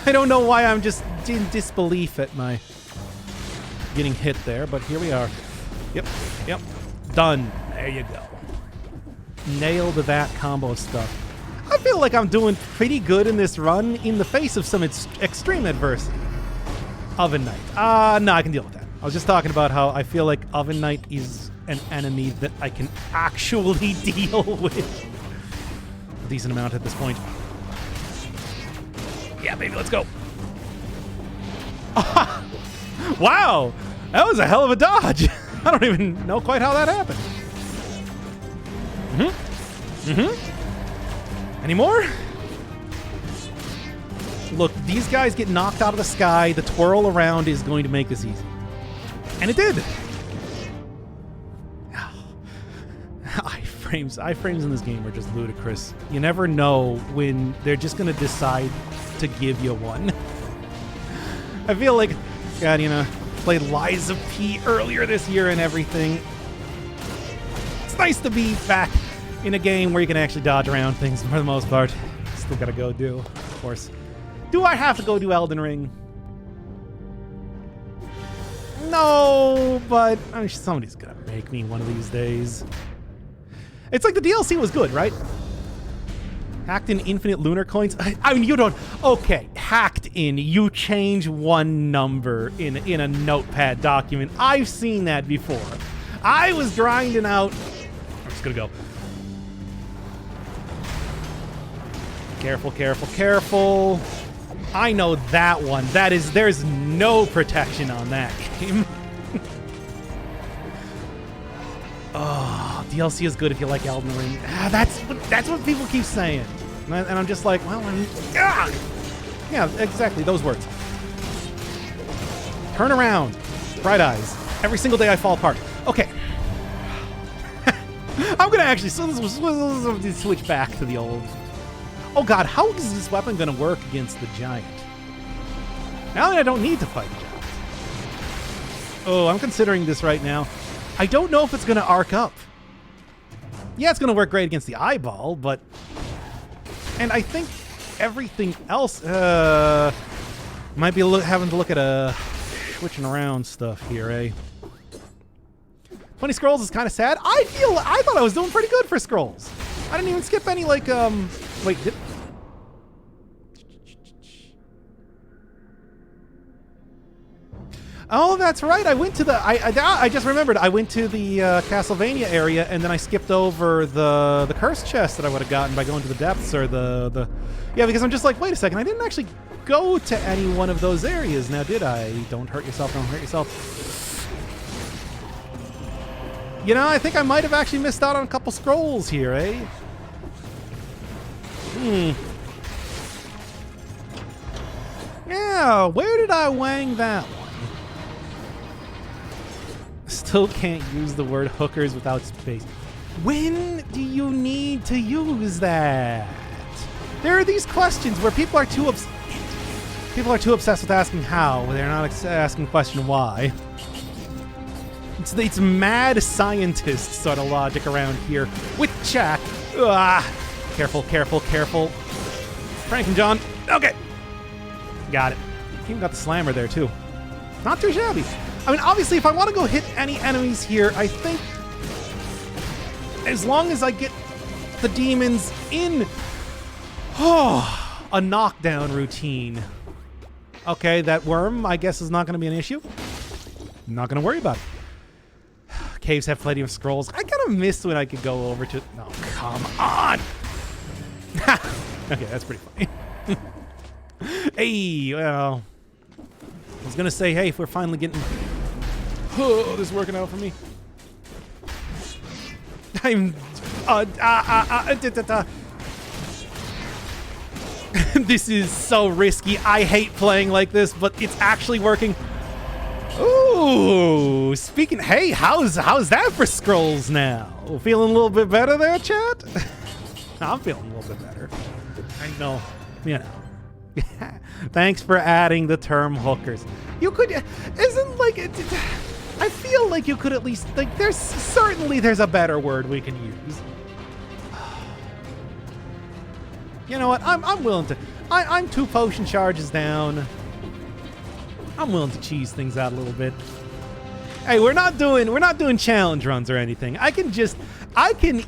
I don't know why I'm just in disbelief at my getting hit there, but here we are. Yep. Done. There you go. Nailed that combo stuff. I feel like I'm doing pretty good in this run in the face of some extreme adversity. Oven Knight. No, I can deal with that. I was just talking about how I feel like Oven Knight is an enemy that I can actually deal with. A decent amount at this point. Yeah, baby, let's go. Wow, that was a hell of a dodge. I don't even know quite how that happened. Any more? Look, these guys get knocked out of the sky. The twirl around is going to make this easy. And it did. Iframes in this game are just ludicrous. You never know when they're just going to decide to give you one. I feel like, God, played Liza P earlier this year and everything. It's nice to be back in a game where you can actually dodge around things for the most part. Still gotta go do, of course. Do I have to go do Elden Ring? No, but somebody's gonna make me one of these days. It's like the DLC was good, right? Hacked in infinite lunar coins. I mean, you don't. Okay, hacked in. You change one number in a notepad document. I've seen that before. I was grinding out. I'm just gonna go. Careful. I know that one. There's no protection on that game. Oh, DLC is good if you like Elden Ring. That's what people keep saying. And I'm just like, well, yeah, exactly, those words. Turn around. Bright eyes. Every single day I fall apart. Okay. I'm going to actually switch back to the old. Oh god, how is this weapon going to work against the giant? Now that I don't need to fight the giant. Oh, I'm considering this right now. I don't know if it's going to arc up. Yeah, it's going to work great against the eyeball, but... And I think everything else... might be having to look at switching around stuff here, eh? 20 scrolls is kind of sad. I thought I was doing pretty good for scrolls. I didn't even skip any, like, Wait, Oh, that's right. I went to the... I just remembered. I went to the Castlevania area, and then I skipped over the curse chest that I would have gotten by going to the depths, or the... Yeah, because I'm just like, wait a second. I didn't actually go to any one of those areas. Now, did I? Don't hurt yourself. Don't hurt yourself. I think I might have actually missed out on a couple scrolls here, eh? Yeah, where did I wang that one? Still can't use the word hookers without space. When do you need to use that? There are these questions where people are too obsessed with asking how, they're not asking the question why. It's mad scientist sort of logic around here with chat. Careful. Frank and John. Okay. Got it. Even got the slammer there, too. Not too shabby. I mean, obviously, if I want to go hit any enemies here, I think as long as I get the demons in a knockdown routine. Okay, that worm, I guess, is not going to be an issue. I'm not going to worry about it. Caves have plenty of scrolls. I kind of missed when I could go over to... No, come on! Okay, that's pretty funny. Hey, well, I was gonna say, hey, if we're finally getting, oh, this is working out for me. I'm, this is so risky. I hate playing like this, but it's actually working. Ooh, speaking, hey, how's that for scrolls now? Feeling a little bit better there, chat? I'm feeling a little bit better. I know, you know. Thanks for adding the term hookers. You could, isn't like, I feel like you could at least, like, there's a better word we can use. You know what, I'm willing to, I'm 2 potion charges down. I'm willing to cheese things out a little bit. Hey, we're not doing challenge runs or anything. I can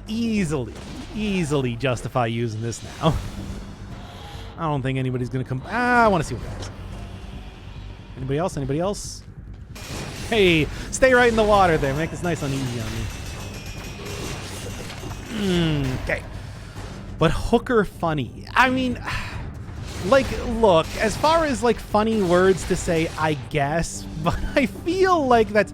easily justify using this now. I don't think anybody's gonna come. I want to see what happens. Anybody else? Anybody else? Hey, stay right in the water there. Make this nice and easy on me. Okay. But hooker funny. I mean, like, look, as far as like funny words to say, I guess, but I feel like that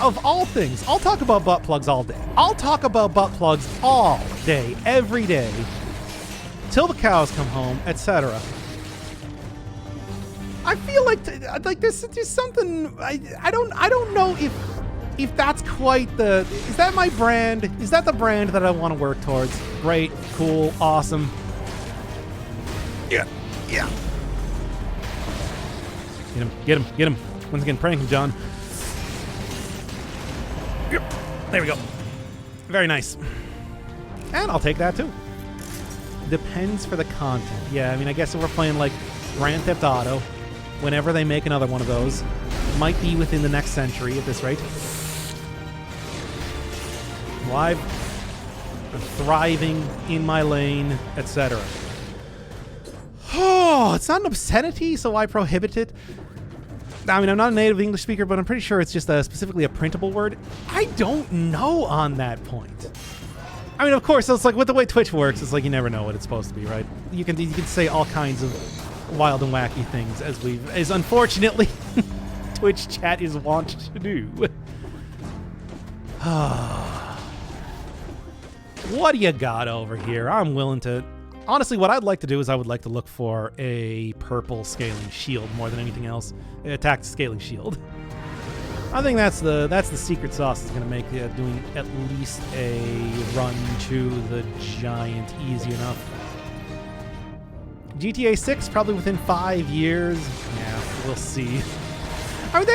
of all things, I'll talk about butt plugs all day. I'll talk about butt plugs all day, every day, till the cows come home, etc. I feel like there's something I don't know if that's quite the, is that my brand? Is that the brand that I want to work towards? Great, cool, awesome. Yeah. Get him. Once again, pranking John. Yep. There we go. Very nice. And I'll take that too. Depends for the content. Yeah, I mean, I guess if we're playing like Grand Theft Auto, whenever they make another one of those, it might be within the next century at this rate. Live, I'm thriving in my lane, etc. Oh, it's not an obscenity, so I prohibit it. I mean, I'm not a native English speaker, but I'm pretty sure it's just specifically a printable word. I don't know on that point. I mean, of course, it's like with the way Twitch works, it's like you never know what it's supposed to be, right? You can say all kinds of wild and wacky things, as unfortunately Twitch chat is wont to do. What do you got over here? I'm willing to. Honestly, what I'd like to do is I would like to look for a purple scaling shield more than anything else. Attack scaling shield. I think that's the secret sauce that's going to make doing at least a run to the giant easy enough. GTA 6 probably within 5 years. Yeah, we'll see. I mean,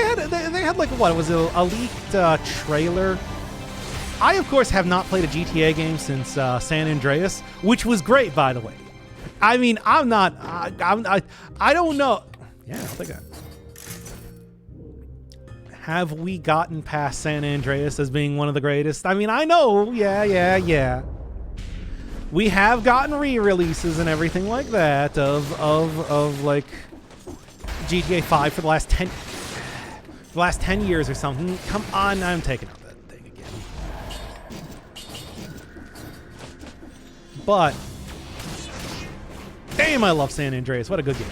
they had like what, it was a leaked trailer. I, of course, have not played a GTA game since San Andreas, which was great, by the way. I mean, I don't know. Yeah, I'll take that. Have we gotten past San Andreas as being one of the greatest? I mean, I know. Yeah. We have gotten re-releases and everything like that of like GTA 5 for the last 10 years or something. Come on, I'm taking out that thing again. But damn, I love San Andreas. What a good game.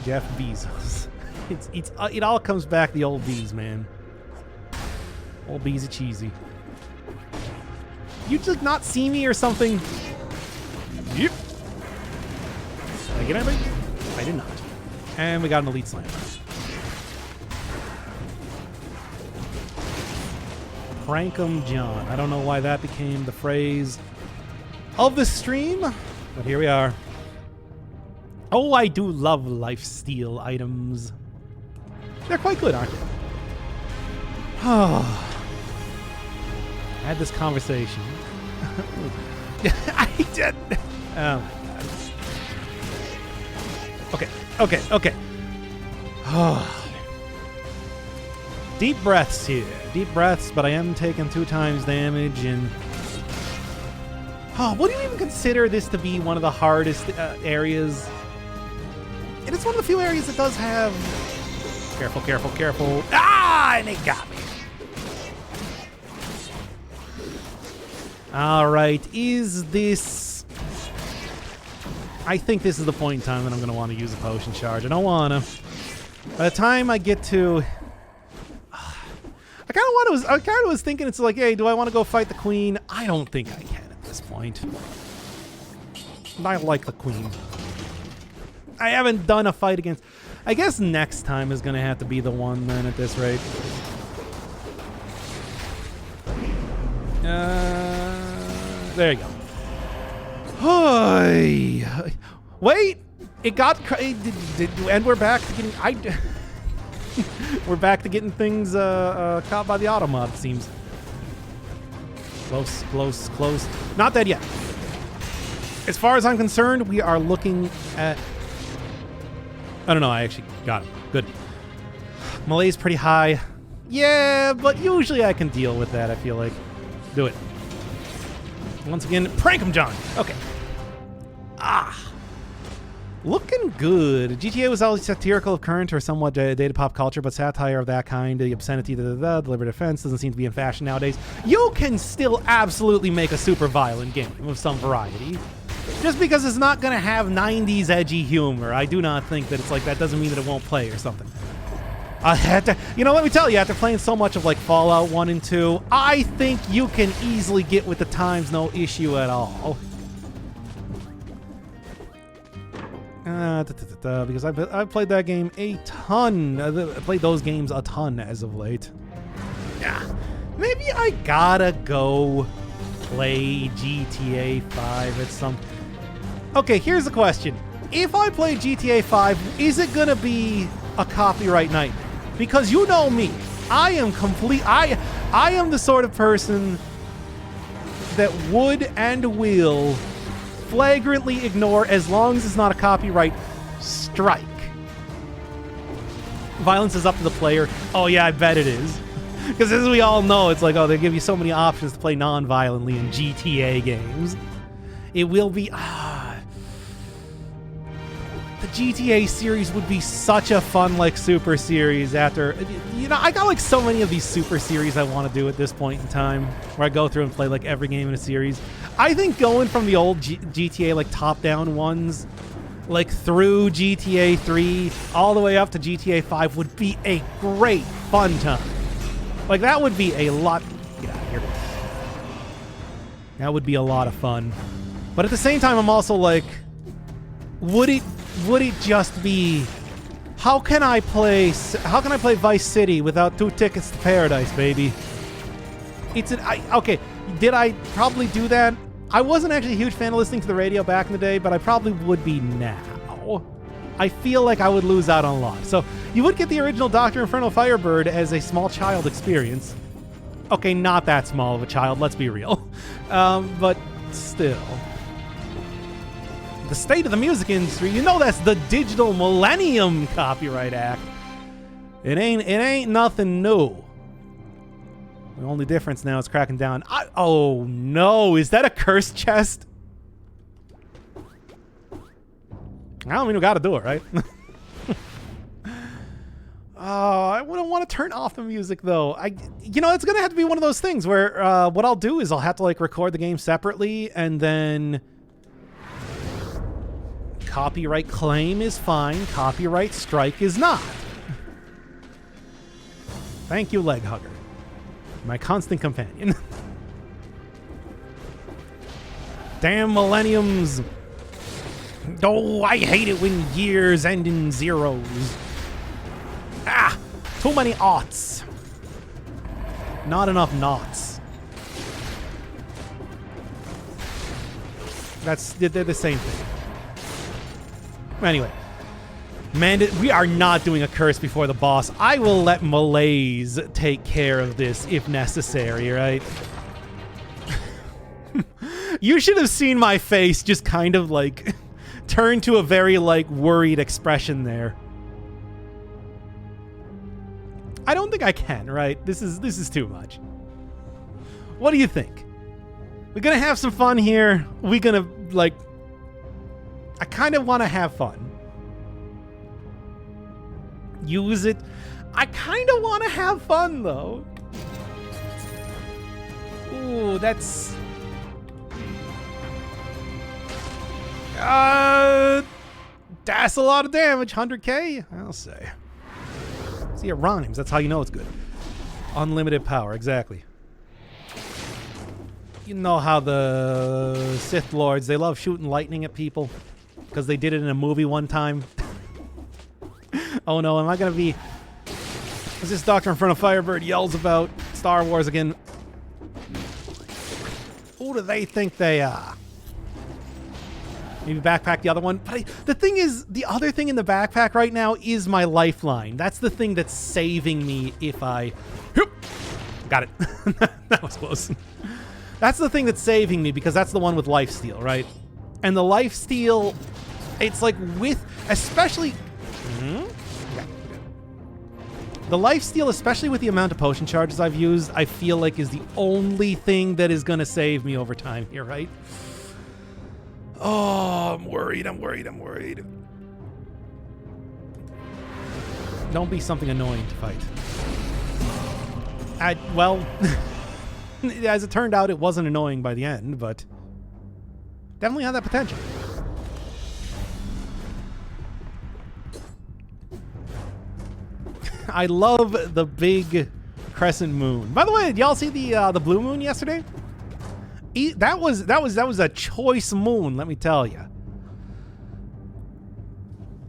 Jeff Bezos. It all comes back to the old bees, man. Old bees are cheesy. You just not see me or something? Yep. Did I get anybody? I did not. And we got an elite slam. Prankum John. I don't know why that became the phrase of the stream, but here we are. Oh, I do love lifesteal items. They're quite good, aren't they? Oh. I had this conversation. I did. Oh. Okay. Oh. Deep breaths here. Deep breaths, but I am taking 2 times damage and... Oh, would you even consider this to be one of the hardest areas? And it's one of the few areas that does have... Careful. Ah, and it got me. All right, is this... I think this is the point in time that I'm going to want to use a potion charge. I don't want to. By the time I get to... I kind of was thinking, it's like, hey, do I want to go fight the queen? I don't think I can at this point. I like the queen. I haven't done a fight against... I guess next time is going to have to be the one then at this rate. There you go. Wait! It got... and we're back to getting... we're back to getting things caught by the automod, it seems. Close, close, close. Not dead yet. As far as I'm concerned, we are looking at... I don't know, I actually got him. Good. Melee's pretty high. Yeah, but usually I can deal with that, I feel like. Do it. Once again, prank him, John. Okay. Ah. Looking good. GTA was always satirical of current or somewhat dated pop culture, but satire of that kind, the obscenity, deliberate offense, doesn't seem to be in fashion nowadays. You can still absolutely make a super violent game of some variety. Just because it's not going to have 90s edgy humor, I do not think that it's like that doesn't mean that it won't play or something. You know, let me tell you, after playing so much of like Fallout 1 and 2, I think you can easily get with the times, no issue at all. Because I've played that game a ton. I played those games a ton as of late. Yeah, maybe I gotta go play GTA 5 at some... Okay, here's the question. If I play GTA 5, is it gonna be a copyright nightmare? Because you know me, I am I am the sort of person that would and will flagrantly ignore, as long as it's not a copyright strike. Violence is up to the player. Oh yeah, I bet it is. Because as we all know, it's like, oh, they give you so many options to play non-violently in GTA games. It will be... The GTA series would be such a fun, like, super series after... You know, I got, like, so many of these super series I want to do at this point in time, where I go through and play, like, every game in a series. I think going from the old GTA, like, top-down ones, like, through GTA 3, all the way up to GTA 5 would be a great fun time. Like, that would be a lot... Get out of here. That would be a lot of fun. But at the same time, I'm also like... Would it just be... How can I play Vice City without 2 tickets to paradise, baby? Okay, did I probably do that? I wasn't actually a huge fan of listening to the radio back in the day, but I probably would be now. I feel like I would lose out on a lot. So you would get the original Dr. Inferno Firebird as a small child experience. Okay, not that small of a child, let's be real. But still. The state of the music industry, you know that's the Digital Millennium Copyright Act. It ain't nothing new. The only difference now is cracking down. Oh no, is that a curse chest? I don't mean we gotta do it, right? I wouldn't want to turn off the music though. You know, it's gonna have to be one of those things where what I'll do is I'll have to like record the game separately, and then copyright claim is fine, copyright strike is not. Thank you, Leg Hugger, my constant companion. Damn millenniums. Oh, I hate it when years end in zeros. Too many aughts. Not enough knots. They're the same thing. Anyway. Man, we are not doing a curse before the boss. I will let Malaise take care of this if necessary, right? You should have seen my face just kind of like turn to a very like worried expression there. I don't think I can, right? This is too much. What do you think? We're gonna have some fun here. We're gonna like... I kind of want to have fun. Use it. I kind of want to have fun, though. Ooh, that's... That's a lot of damage. 100k? I'll say. See, it rhymes. That's how you know it's good. Unlimited power, exactly. You know how the Sith Lords, they love shooting lightning at people because they did it in a movie one time. Oh no, am I going to be... As this doctor in front of Firebird yells about Star Wars again. Who do they think they are? Maybe backpack the other one. But the thing is, the other thing in the backpack right now is my lifeline. That's the thing that's saving me if I... Got it. That was close. That's the thing that's saving me because that's the one with lifesteal, right? And the lifesteal, it's like with... Especially... The lifesteal, especially with the amount of potion charges I've used, I feel like is the only thing that is going to save me over time here, right? Oh, I'm worried. Don't be something annoying to fight. Well, as it turned out, it wasn't annoying by the end, but definitely had that potential. I love the big crescent moon. By the way, did y'all see the blue moon yesterday? That was a choice moon, let me tell you.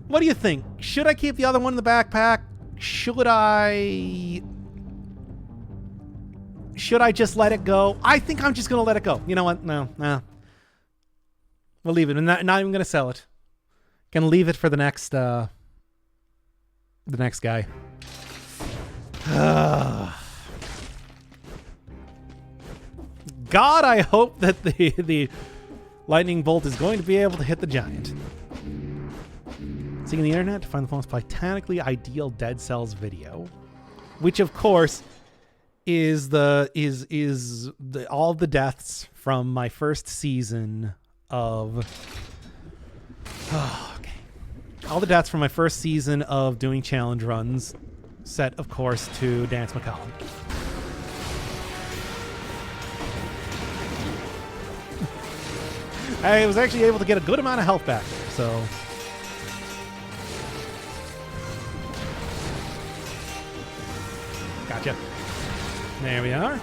What do you think? Should I keep the other one in the backpack? Should I just let it go? I think I'm just gonna let it go. You know what? No. We'll leave it. I'm not even gonna sell it. Gonna leave it for the next guy. God, I hope that the lightning bolt is going to be able to hit the giant. Seeing the internet to find the most botanically ideal Dead Cells video, which of course is all the deaths from my first season of. Okay. All the deaths from my first season of doing challenge runs, set, of course, to Dance McCollum. I was actually able to get a good amount of health back there, so... Gotcha. There we are.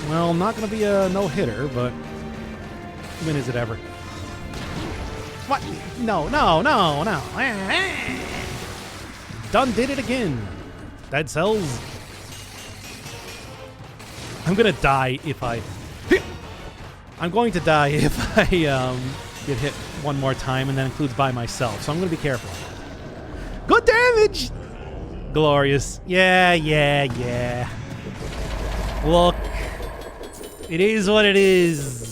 Well, not going to be a no-hitter, but... When is it ever? What? No. Done did it again. Dead Cells. I'm gonna die if I... I'm going to die if I get hit one more time, and that includes by myself, so I'm gonna be careful. Good damage! Glorious. Yeah. Look. It is what it is.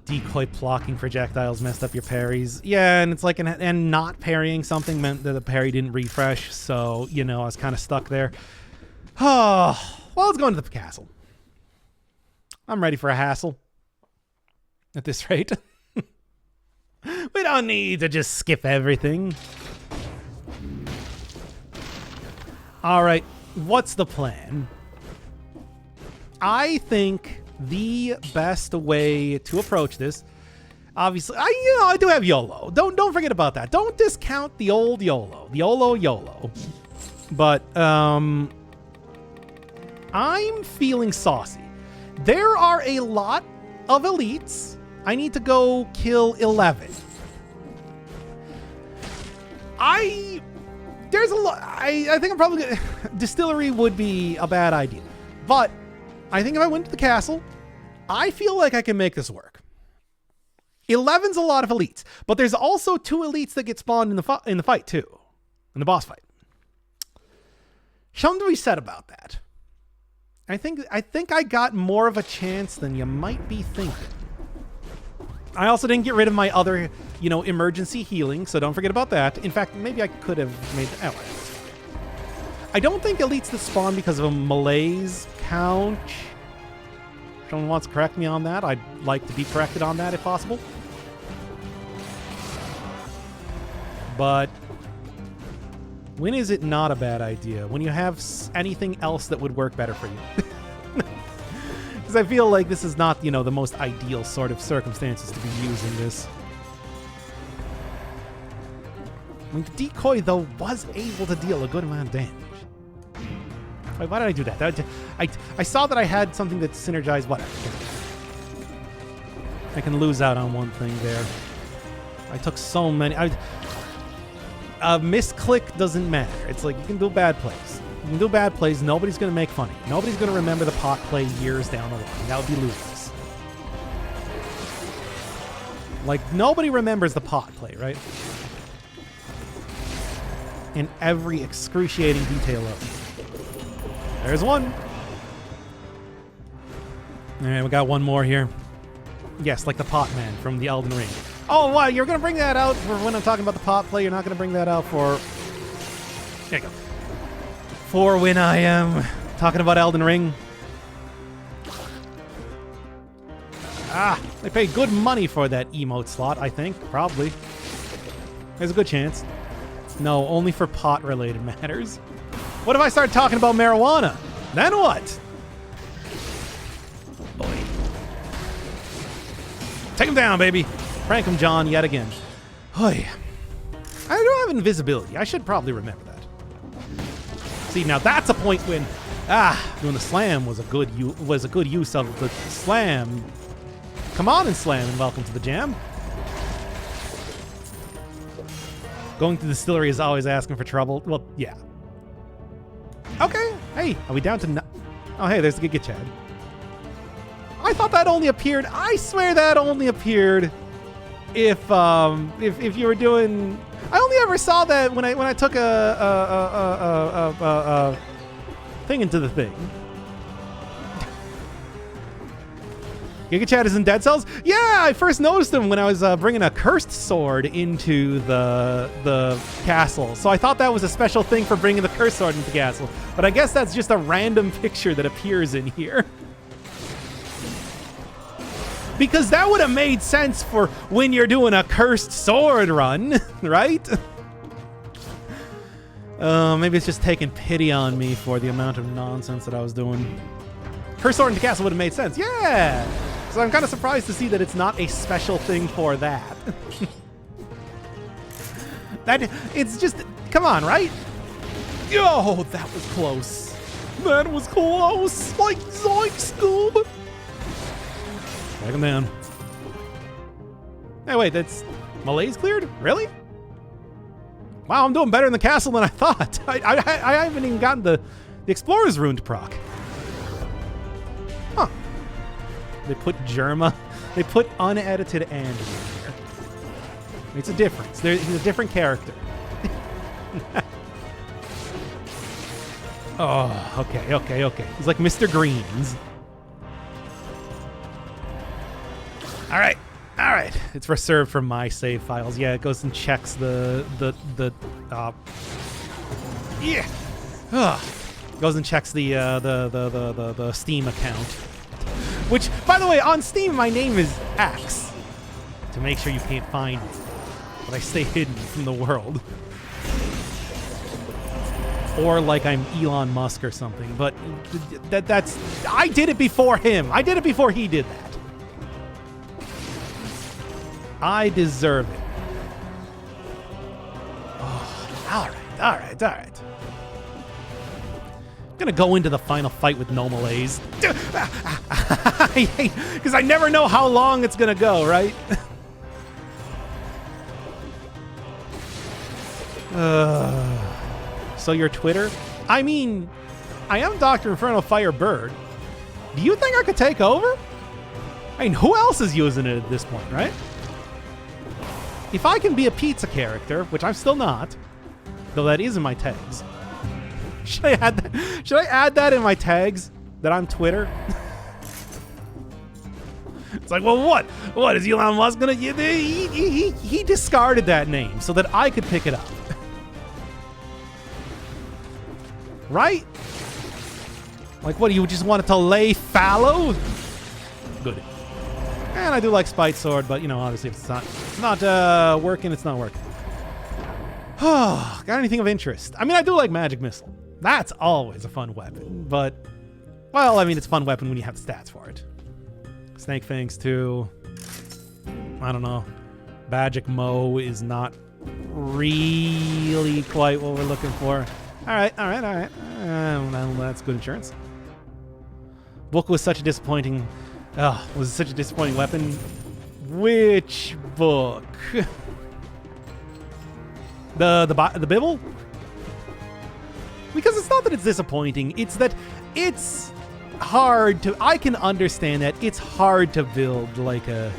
Decoy blocking projectiles messed up your parries. Yeah, and it's like, and not parrying something meant that the parry didn't refresh, so, you know, I was kind of stuck there. Oh, well, let's go into the castle. I'm ready for a hassle. At this rate. We don't need to just skip everything. All right, what's the plan? I think the best way to approach this, obviously, I do have YOLO. Don't forget about that. Don't discount the old YOLO. The YOLO. But I'm feeling saucy. There are a lot of elites. I need to go kill 11. There's a lot. I think I'm probably gonna, Distillery would be a bad idea, but I think if I went to the castle, I feel like I can make this work. 11's a lot of elites, but there's also 2 elites that get spawned in the fight too, in the boss fight. Something to be said about that. I think I got more of a chance than you might be thinking. I also didn't get rid of my other, emergency healing, so don't forget about that. In fact, maybe I could have made... Oh, I don't think elites that spawn because of a malaise count. If someone wants to correct me on that, I'd like to be corrected on that if possible. But when is it not a bad idea? When you have anything else that would work better for you. Because I feel like this is not, you know, the most ideal sort of circumstances to be using this. I mean, the decoy, though, was able to deal a good amount of damage. Wait, why did I do that? I saw that I had something that synergized whatever. I can lose out on one thing there. I took so many. Misclick doesn't matter. It's like you can do bad plays. You can do bad plays. Nobody's going to make fun of you. Nobody's going to remember the pot play years down the line. That would be ludicrous. Like, nobody remembers the pot play, right? In every excruciating detail of it. There's one. All right, we got one more here. Yes, like the pot man from the Elden Ring. Oh, wow, you're going to bring that out for when I'm talking about the pot play. You're not going to bring that out for... There you go. For when I am talking about Elden Ring. Ah, they paid good money for that emote slot, I think. Probably. There's a good chance. No, only for pot-related matters. What if I start talking about marijuana? Then what? Boy. Take him down, baby. Prank him, John, yet again. Hoy. I don't have invisibility. I should probably remember that. See, now that's a point when doing the slam was a good use of the slam. Come on and slam and welcome to the jam. Going to the distillery is always asking for trouble. Well, yeah. Okay. Hey, are we down to oh, hey, there's the Giga Chad. I thought that only appeared. I swear that only appeared if you were doing. I only ever saw that when I took a thing into the thing. Giga Chad is in Dead Cells? Yeah, I first noticed him when I was bringing a cursed sword into the castle. So I thought that was a special thing for bringing the cursed sword into the castle. But I guess that's just a random picture that appears in here. Because that would have made sense for when you're doing a cursed sword run, right? Maybe it's just taking pity on me for the amount of nonsense that I was doing. Cursed sword in the castle would have made sense. Yeah! So I'm kind of surprised to see that it's not a special thing for that. It's just, come on, right? Oh, that was close. That was close. Like Zoink Scoob. Take him down. Hey, wait, that's Malaise cleared? Really? Wow, I'm doing better in the castle than I thought. I haven't even gotten the Explorer's Rune to proc. Huh. They put Germa. They put unedited Andy in here. It's a difference. He's a different character. Oh, okay. He's like Mr. Greens. All right. It's reserved for my save files. Yeah, it goes and checks yeah. Goes and checks the Steam account. Which, by the way, on Steam my name is Axe. To make sure you can't find me. But I stay hidden from the world. Or like I'm Elon Musk or something. But that's I did it before him. I did it before he did that. I deserve it. Oh, all right. I'm gonna go into the final fight with no Malaise. Because I never know how long it's gonna go, right? So your Twitter? I mean, I am Dr. Inferno Fire Bird. Do you think I could take over? I mean, who else is using it at this point, right? If I can be a pizza character, which I'm still not, though that is in my tags. Should I add that? Should I add that in my tags? That I'm Twitter? It's like, well, what? What is Elon Musk gonna? He discarded that name so that I could pick it up. Right? Like, what do you just want it to lay fallow? Good. And I do like Spite Sword, but, you know, obviously if it's not working, it's not working. Got anything of interest? I mean, I do like Magic Missile. That's always a fun weapon, but Well, I mean, it's a fun weapon when you have the stats for it. Snake Fangs too. I don't know. Magic Mo is not really quite what we're looking for. All right. Well, that's good insurance. Book was such a disappointing... was such a disappointing weapon. Which book? the Bibble? Because it's not that it's disappointing, it's that it's hard to... I can understand that it's hard to build like a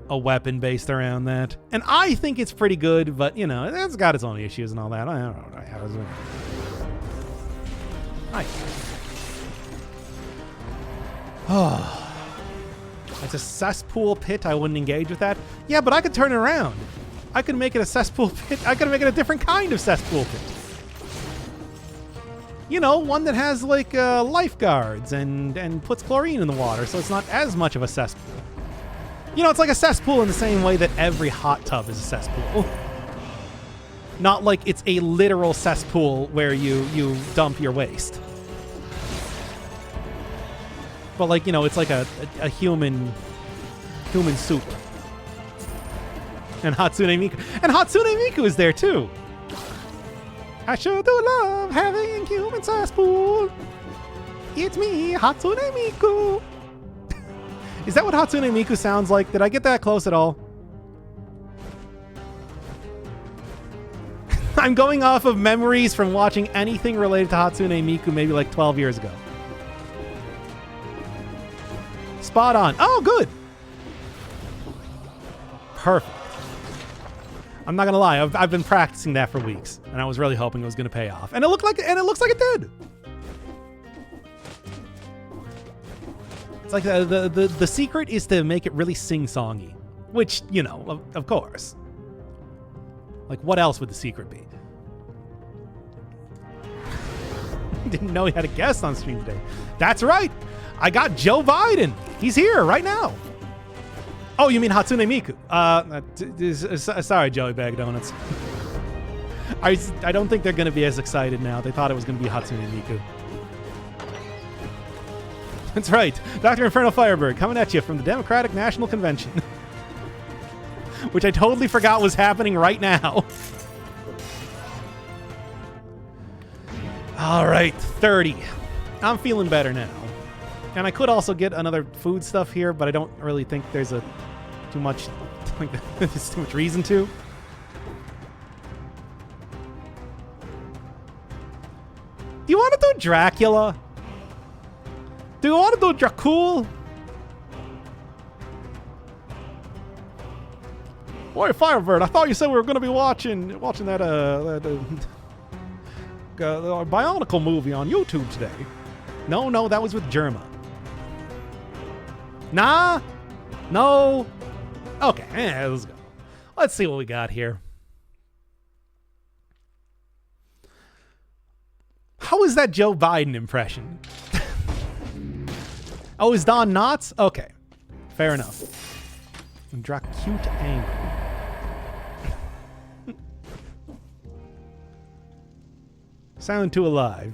weapon based around that. And I think it's pretty good, but you know, it's got its own issues and all that. I don't know how to... Oh, it's a cesspool pit. I wouldn't engage with that. Yeah, but I could turn it around. I could make it a cesspool pit. I could make it a different kind of cesspool pit. You know, one that has like lifeguards and puts chlorine in the water, so it's not as much of a cesspool. You know, it's like a cesspool in the same way that every hot tub is a cesspool. Not like it's a literal cesspool where you dump your waste. But like, you know, it's like a human soup. And Hatsune Miku. And Hatsune Miku is there too. I sure do love having human cesspool. It's me, Hatsune Miku. Is that what Hatsune Miku sounds like? Did I get that close at all? I'm going off of memories from watching anything related to Hatsune Miku maybe like 12 years ago. Spot on. Oh, good. Perfect. I'm not gonna lie. I've been practicing that for weeks, and I was really hoping it was gonna pay off, and it looks like it did. It's like the secret is to make it really sing-songy, which, you know, of course. Like, what else would the secret be? Didn't know he had a guest on stream today. That's right. I got Joe Biden. He's here right now. Oh, you mean Hatsune Miku? Sorry, Joey Bag Donuts. I don't think they're going to be as excited now. They thought it was going to be Hatsune Miku. That's right. Dr. Inferno Firebird coming at you from the Democratic National Convention. Which I totally forgot was happening right now. All right, 30. I'm feeling better now. And I could also get another food stuff here, but I don't really think there's too much reason to. Do you want to do Dracula? Do you want to do Dracul? Boy, Firebird, I thought you said we were going to be watching that Bionicle movie on YouTube today. No, that was with Germa. Nah? No? Okay, let's go. Let's see what we got here. How is that Joe Biden impression? Oh, is Don Knotts? Okay, fair enough. Dracute angle. Sound too alive.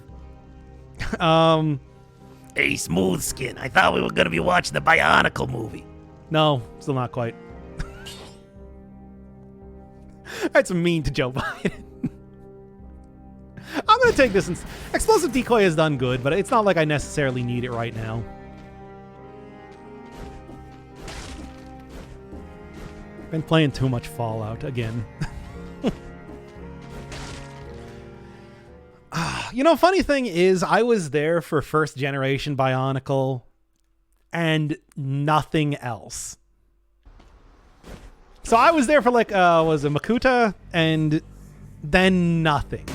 Hey, Smooth Skin, I thought we were going to be watching the Bionicle movie. No, still not quite. That's mean to Joe Biden. I'm going to take this. Explosive Decoy has done good, but it's not like I necessarily need it right now. Been playing too much Fallout again. You know, funny thing is, I was there for first generation Bionicle and nothing else. So I was there for like, was it Makuta? And then nothing.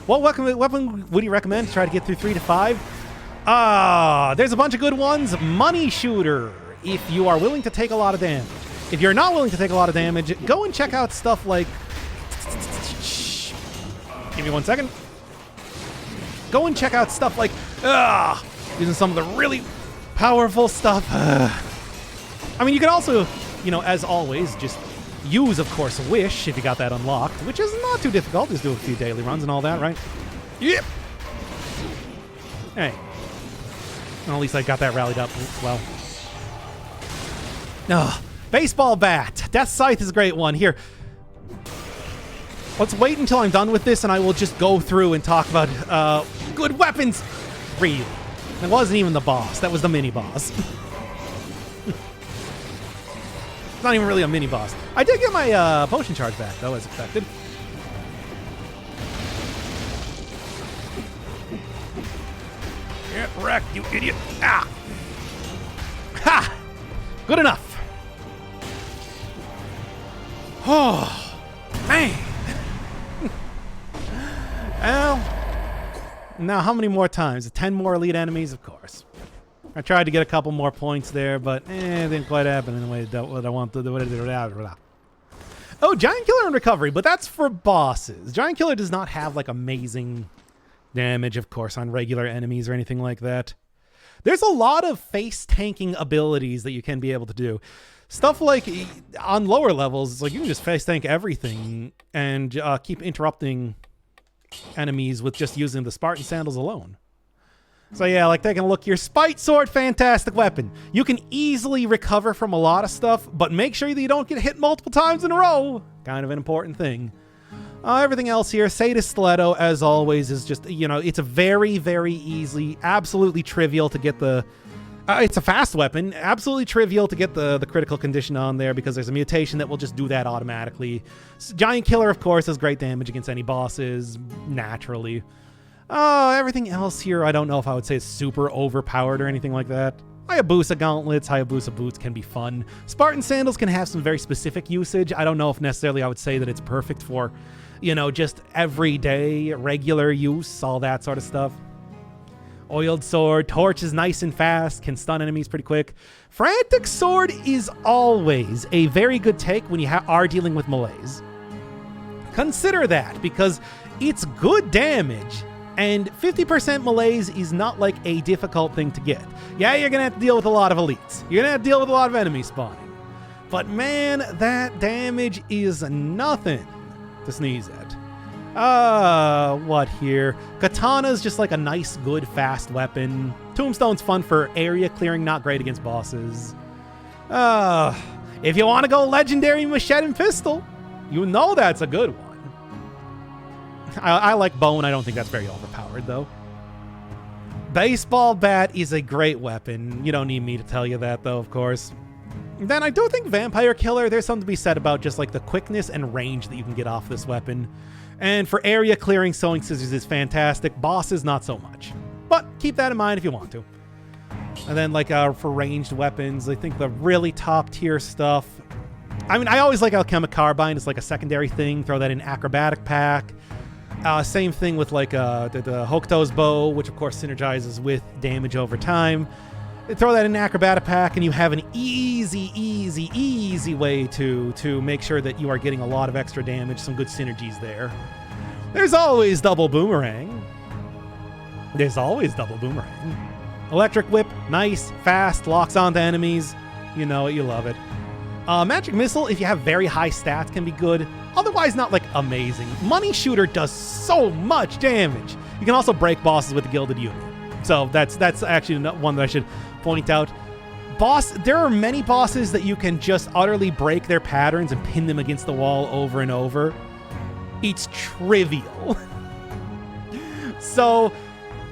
What weapon would you recommend to try to get through 3 to 5? There's a bunch of good ones. Money Shooter, if you are willing to take a lot of damage. If you're not willing to take a lot of damage, go and check out stuff like... Give me 1 second. Go and check out stuff like... using some of the really powerful stuff. I mean, you can also, you know, as always, just use, of course, Wish if you got that unlocked, which is not too difficult. Just do a few daily runs and all that, right? Yep. Hey, Well, at least I got that rallied up well. Ugh. Baseball bat. Death Scythe is a great one. Here. Let's wait until I'm done with this, and I will just go through and talk about good weapons. Really. It wasn't even the boss. That was the mini-boss. It's not even really a mini-boss. I did get my potion charge back, though, as expected. Get wrecked, you idiot. Ah! Ha! Good enough. Oh, man. Well, now how many more times? 10 more elite enemies, of course. I tried to get a couple more points there, but it didn't quite happen in the way that I wanted. Oh, Giant Killer and Recovery, but that's for bosses. Giant Killer does not have like amazing damage, of course, on regular enemies or anything like that. There's a lot of face tanking abilities that you can be able to do. Stuff like on lower levels, it's like you can just face tank everything and keep interrupting enemies with just using the Spartan Sandals alone. So yeah, like taking a look here. Spite Sword, fantastic weapon. You can easily recover from a lot of stuff, but make sure that you don't get hit multiple times in a row. Kind of an important thing. Everything else here, Sadist Stiletto, as always, is just, you know, it's a very, very easy, absolutely trivial to get the... it's a fast weapon, absolutely trivial to get the critical condition on there because there's a mutation that will just do that automatically. Giant Killer, of course, has great damage against any bosses, naturally. Everything else here, I don't know if I would say is super overpowered or anything like that. Hayabusa Gauntlets, Hayabusa Boots can be fun. Spartan Sandals can have some very specific usage. I don't know if necessarily I would say that it's perfect for, you know, just everyday, regular use, all that sort of stuff. Oiled Sword, Torch is nice and fast, can stun enemies pretty quick. Frantic Sword is always a very good take when you are dealing with melees. Consider that, because it's good damage, and 50% melees is not like a difficult thing to get. Yeah, you're gonna have to deal with a lot of elites. You're gonna have to deal with a lot of enemies spawning. But man, that damage is nothing to sneeze at. What here? Katana's just like a nice, good, fast weapon. Tombstone's fun for area clearing, not great against bosses. If you want to go legendary Machete and Pistol, you know that's a good one. I like Bone. I don't think that's very overpowered, though. Baseball Bat is a great weapon. You don't need me to tell you that, though, of course. Then I do think Vampire Killer, there's something to be said about just like the quickness and range that you can get off this weapon. And for area clearing, Sewing Scissors is fantastic. Bosses, not so much. But keep that in mind if you want to. And then like for ranged weapons, I think the really top tier stuff. I mean, I always like Alchemic Carbine. It's like a secondary thing. Throw that in Acrobatic Pack. Same thing with like the Hokuto's Bow, which of course synergizes with damage over time. Throw that in Acrobatic Pack and you have an easy way to make sure that you are getting a lot of extra damage, some good synergies there. There's always Double Boomerang. Electric Whip, nice, fast, locks onto enemies. You know it, you love it. Magic Missile, if you have very high stats, can be good. Otherwise, not like amazing. Money Shooter does so much damage. You can also break bosses with the Gilded Union. So that's actually one that I should point out. There are many bosses that you can just utterly break their patterns and pin them against the wall over and over. It's trivial. So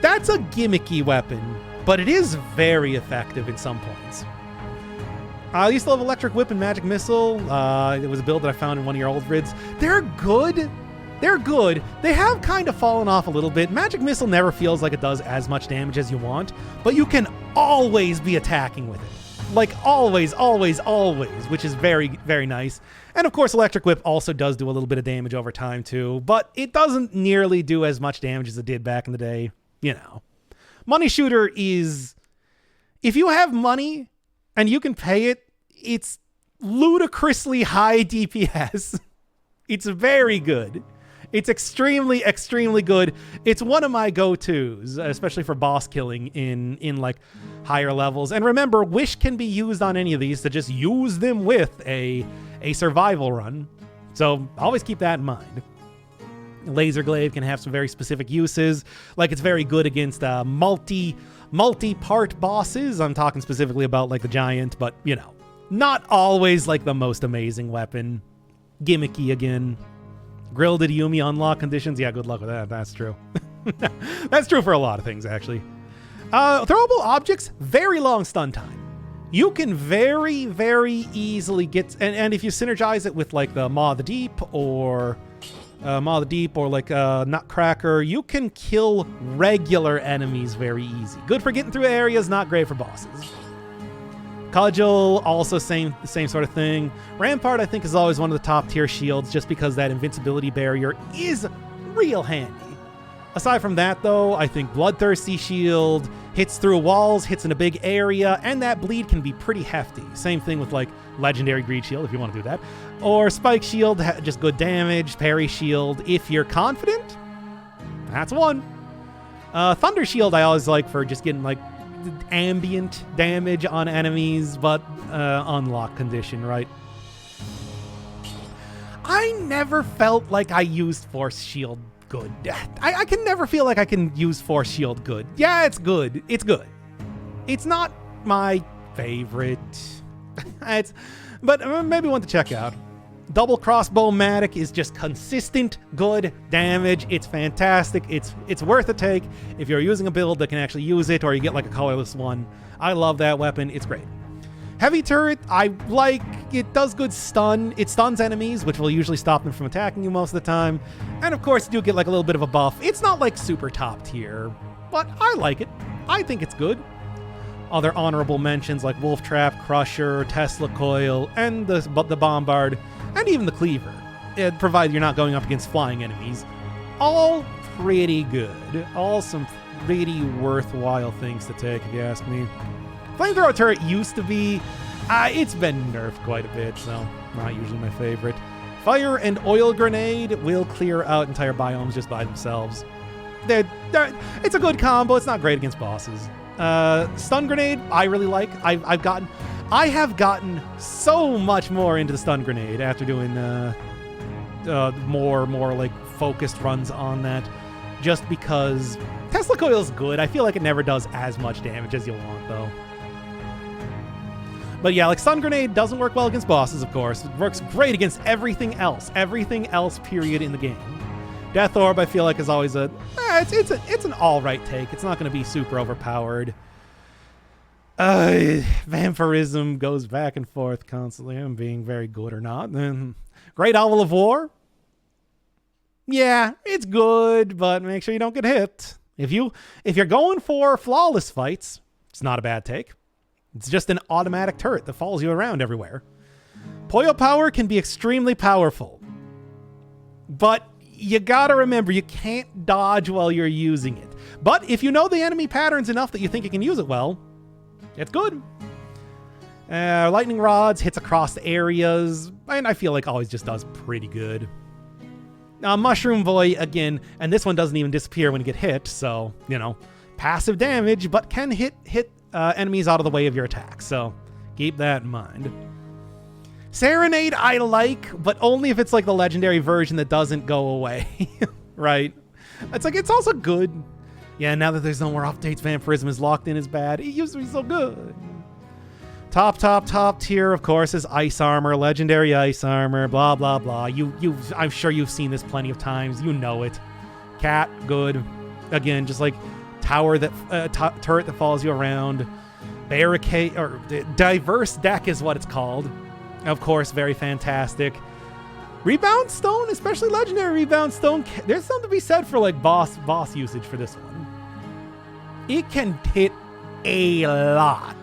that's a gimmicky weapon, but it is very effective in some points. You still have Electric Whip and Magic Missile. It was a build that I found in one of your old vids. They're good. They're good. They have kind of fallen off a little bit. Magic Missile never feels like it does as much damage as you want, but you can always be attacking with it. Like always, which is very, very nice. And of course, Electric Whip also does do a little bit of damage over time too, but it doesn't nearly do as much damage as it did back in the day. You know. Money Shooter is... If you have money and you can pay it, it's ludicrously high DPS. It's very good. It's extremely good. It's one of my go-tos, especially for boss killing in like higher levels. And remember, Wish can be used on any of these to just use them with a survival run. So always keep that in mind. Laser Glaive can have some very specific uses. Like it's very good against multi multi-part bosses. I'm talking specifically about like the giant, but you know, not always like the most amazing weapon. Gimmicky again. Grilled at Yumi unlock conditions. Yeah, good luck with that. That's true. That's true for a lot of things, actually. Throwable objects, very long stun time. You can very, very easily get... And if you synergize it with like the Maw of the Deep or... like Nutcracker, you can kill regular enemies very easy. Good for getting through areas, not great for bosses. Cudgel, also same sort of thing. Rampart, I think, is always one of the top tier shields just because that invincibility barrier is real handy. Aside from that, though, I think Bloodthirsty Shield hits through walls, hits in a big area, and that bleed can be pretty hefty. Same thing with like Legendary Greed Shield, if you want to do that. Or Spike Shield, just good damage. Parry Shield, if you're confident, that's one. Thunder Shield I always like for just getting like ambient damage on enemies, but unlock condition, right? I never felt like I used Force Shield good. I can never feel like I can use Force Shield good. Yeah, it's good. It's good. It's not my favorite. But maybe one to check out. Double Crossbow-matic is just consistent good damage. It's fantastic. It's worth a take if you're using a build that can actually use it, or you get like a colorless one. I love that weapon. It's great. Heavy Turret, I like. It does good stun. It stuns enemies, which will usually stop them from attacking you most of the time. And of course, you do get like a little bit of a buff. It's not like super top tier, but I like it. I think it's good. Other honorable mentions like Wolf Trap, Crusher, Tesla Coil, and the Bombard, and even the Cleaver, provided you're not going up against flying enemies. All pretty good. All some pretty worthwhile things to take, if you ask me. Flamethrower Turret used to be, it's been nerfed quite a bit, so not usually my favorite. Fire and Oil Grenade will clear out entire biomes just by themselves. It's a good combo. It's not great against bosses. Stun Grenade, I really like. I have gotten so much more into the Stun Grenade after doing more like focused runs on that, just because Tesla Coil is good. I feel like it never does as much damage as you want, though. But yeah, like Stun Grenade doesn't work well against bosses, of course. It works great against everything else, period, in the game. Death Orb, I feel like, is always it's an all right take. It's not going to be super overpowered. Vampirism goes back and forth constantly. I'm being very good or not. Great Owl of War. Yeah, it's good, but make sure you don't get hit. If you're going for flawless fights, it's not a bad take. It's just an automatic turret that follows you around everywhere. Poyo Power can be extremely powerful, but you gotta remember, you can't dodge while you're using it. But if you know the enemy patterns enough that you think you can use it well, it's good. Lightning Rods hits across areas, and I feel like always just does pretty good. Mushroom Void, again, and this one doesn't even disappear when you get hit, so, you know, passive damage, but can hit enemies out of the way of your attack, so keep that in mind. Serenade I like, but only if it's like the legendary version that doesn't go away, right? It's also good. Yeah, now that there's no more updates, Vampirism is locked in as bad. It used to be so good. Top tier, of course, is Ice Armor, Legendary Ice Armor, blah, blah, blah. I'm sure you've seen this plenty of times. You know it. Cat, good. Again, just like tower that turret that follows you around. Barricade, or Diverse Deck is what it's called. Of course, very fantastic. Rebound Stone, especially Legendary Rebound Stone, there's something to be said for like boss usage for this one. It can hit a lot.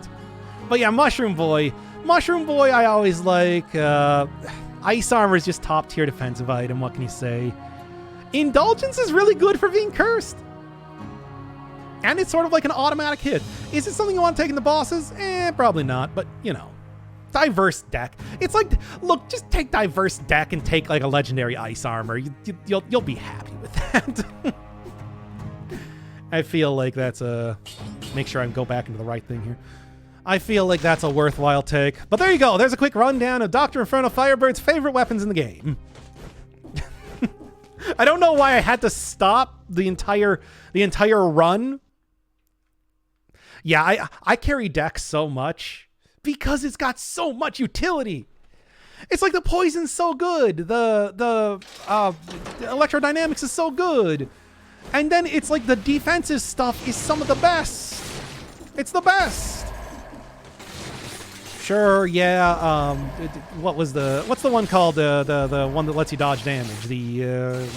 But yeah, Mushroom Boy I always like. Ice Armor is just top tier defensive item, what can you say? Indulgence is really good for being cursed. And it's sort of like an automatic hit. Is it something you want to take in the bosses? Probably not, but you know. Diverse Deck. It's like, look, just take Diverse Deck and take like a Legendary Ice Armor. You'll be happy with that. I feel like that's make sure I go back into the right thing here. I feel like that's a worthwhile take. But there you go. There's a quick rundown of Dr. Inferno Firebird's favorite weapons in the game. I don't know why I had to stop the entire run. Yeah, I carry Dex so much because it's got so much utility. It's like the poison's so good, the electrodynamics is so good, and then it's like the defensive stuff is some of the best. It's the best. Sure, yeah. What's the one called? The one that lets you dodge damage. Is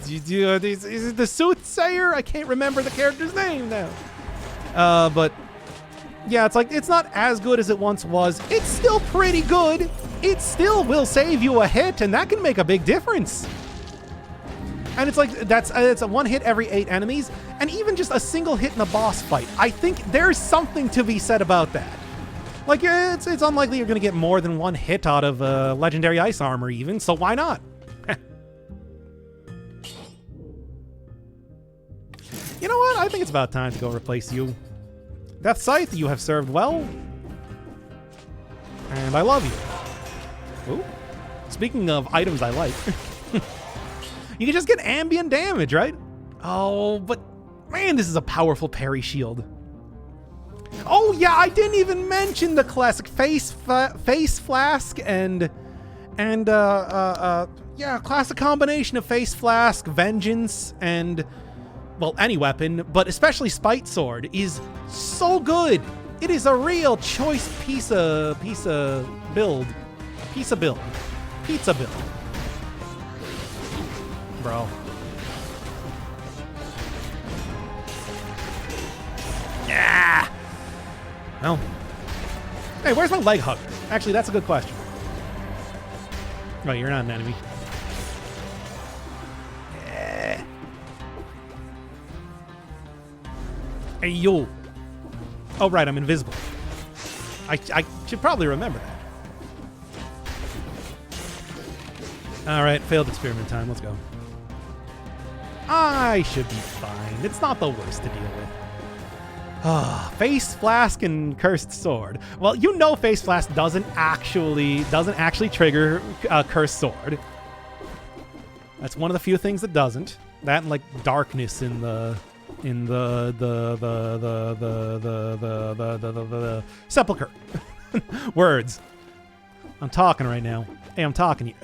it the Soothsayer? I can't remember the character's name now. But yeah, it's like it's not as good as it once was. It's still pretty good. It still will save you a hit, and that can make a big difference. And it's like it's a one hit every 8 enemies, and even just a single hit in a boss fight. I think there's something to be said about that. Like, it's unlikely you're going to get more than one hit out of Legendary Ice Armor even, so why not? You know what? I think it's about time to go replace you. Death Scythe, you have served well. And I love you. Ooh. Speaking of items I like. You can just get ambient damage, right? Oh, but man, this is a powerful parry shield. Oh yeah, I didn't even mention the classic face flask and yeah, classic combination of face flask, vengeance, and well, any weapon, but especially Spite Sword is so good. It is a real choice piece of build, bro. Yeah. Well, hey, where's my leg hugger? Actually, that's a good question. Oh, you're not an enemy. Yeah. Hey, yo. Oh, right, I'm invisible. I should probably remember that. All right, failed experiment time. Let's go. I should be fine. It's not the worst to deal with. Face Flask and Cursed Sword. Well, you know Face Flask doesn't actually trigger Cursed Sword. That's one of the few things that doesn't. That and like darkness in the sepulcher. Words. I'm talking right now. Hey, I'm talking to you.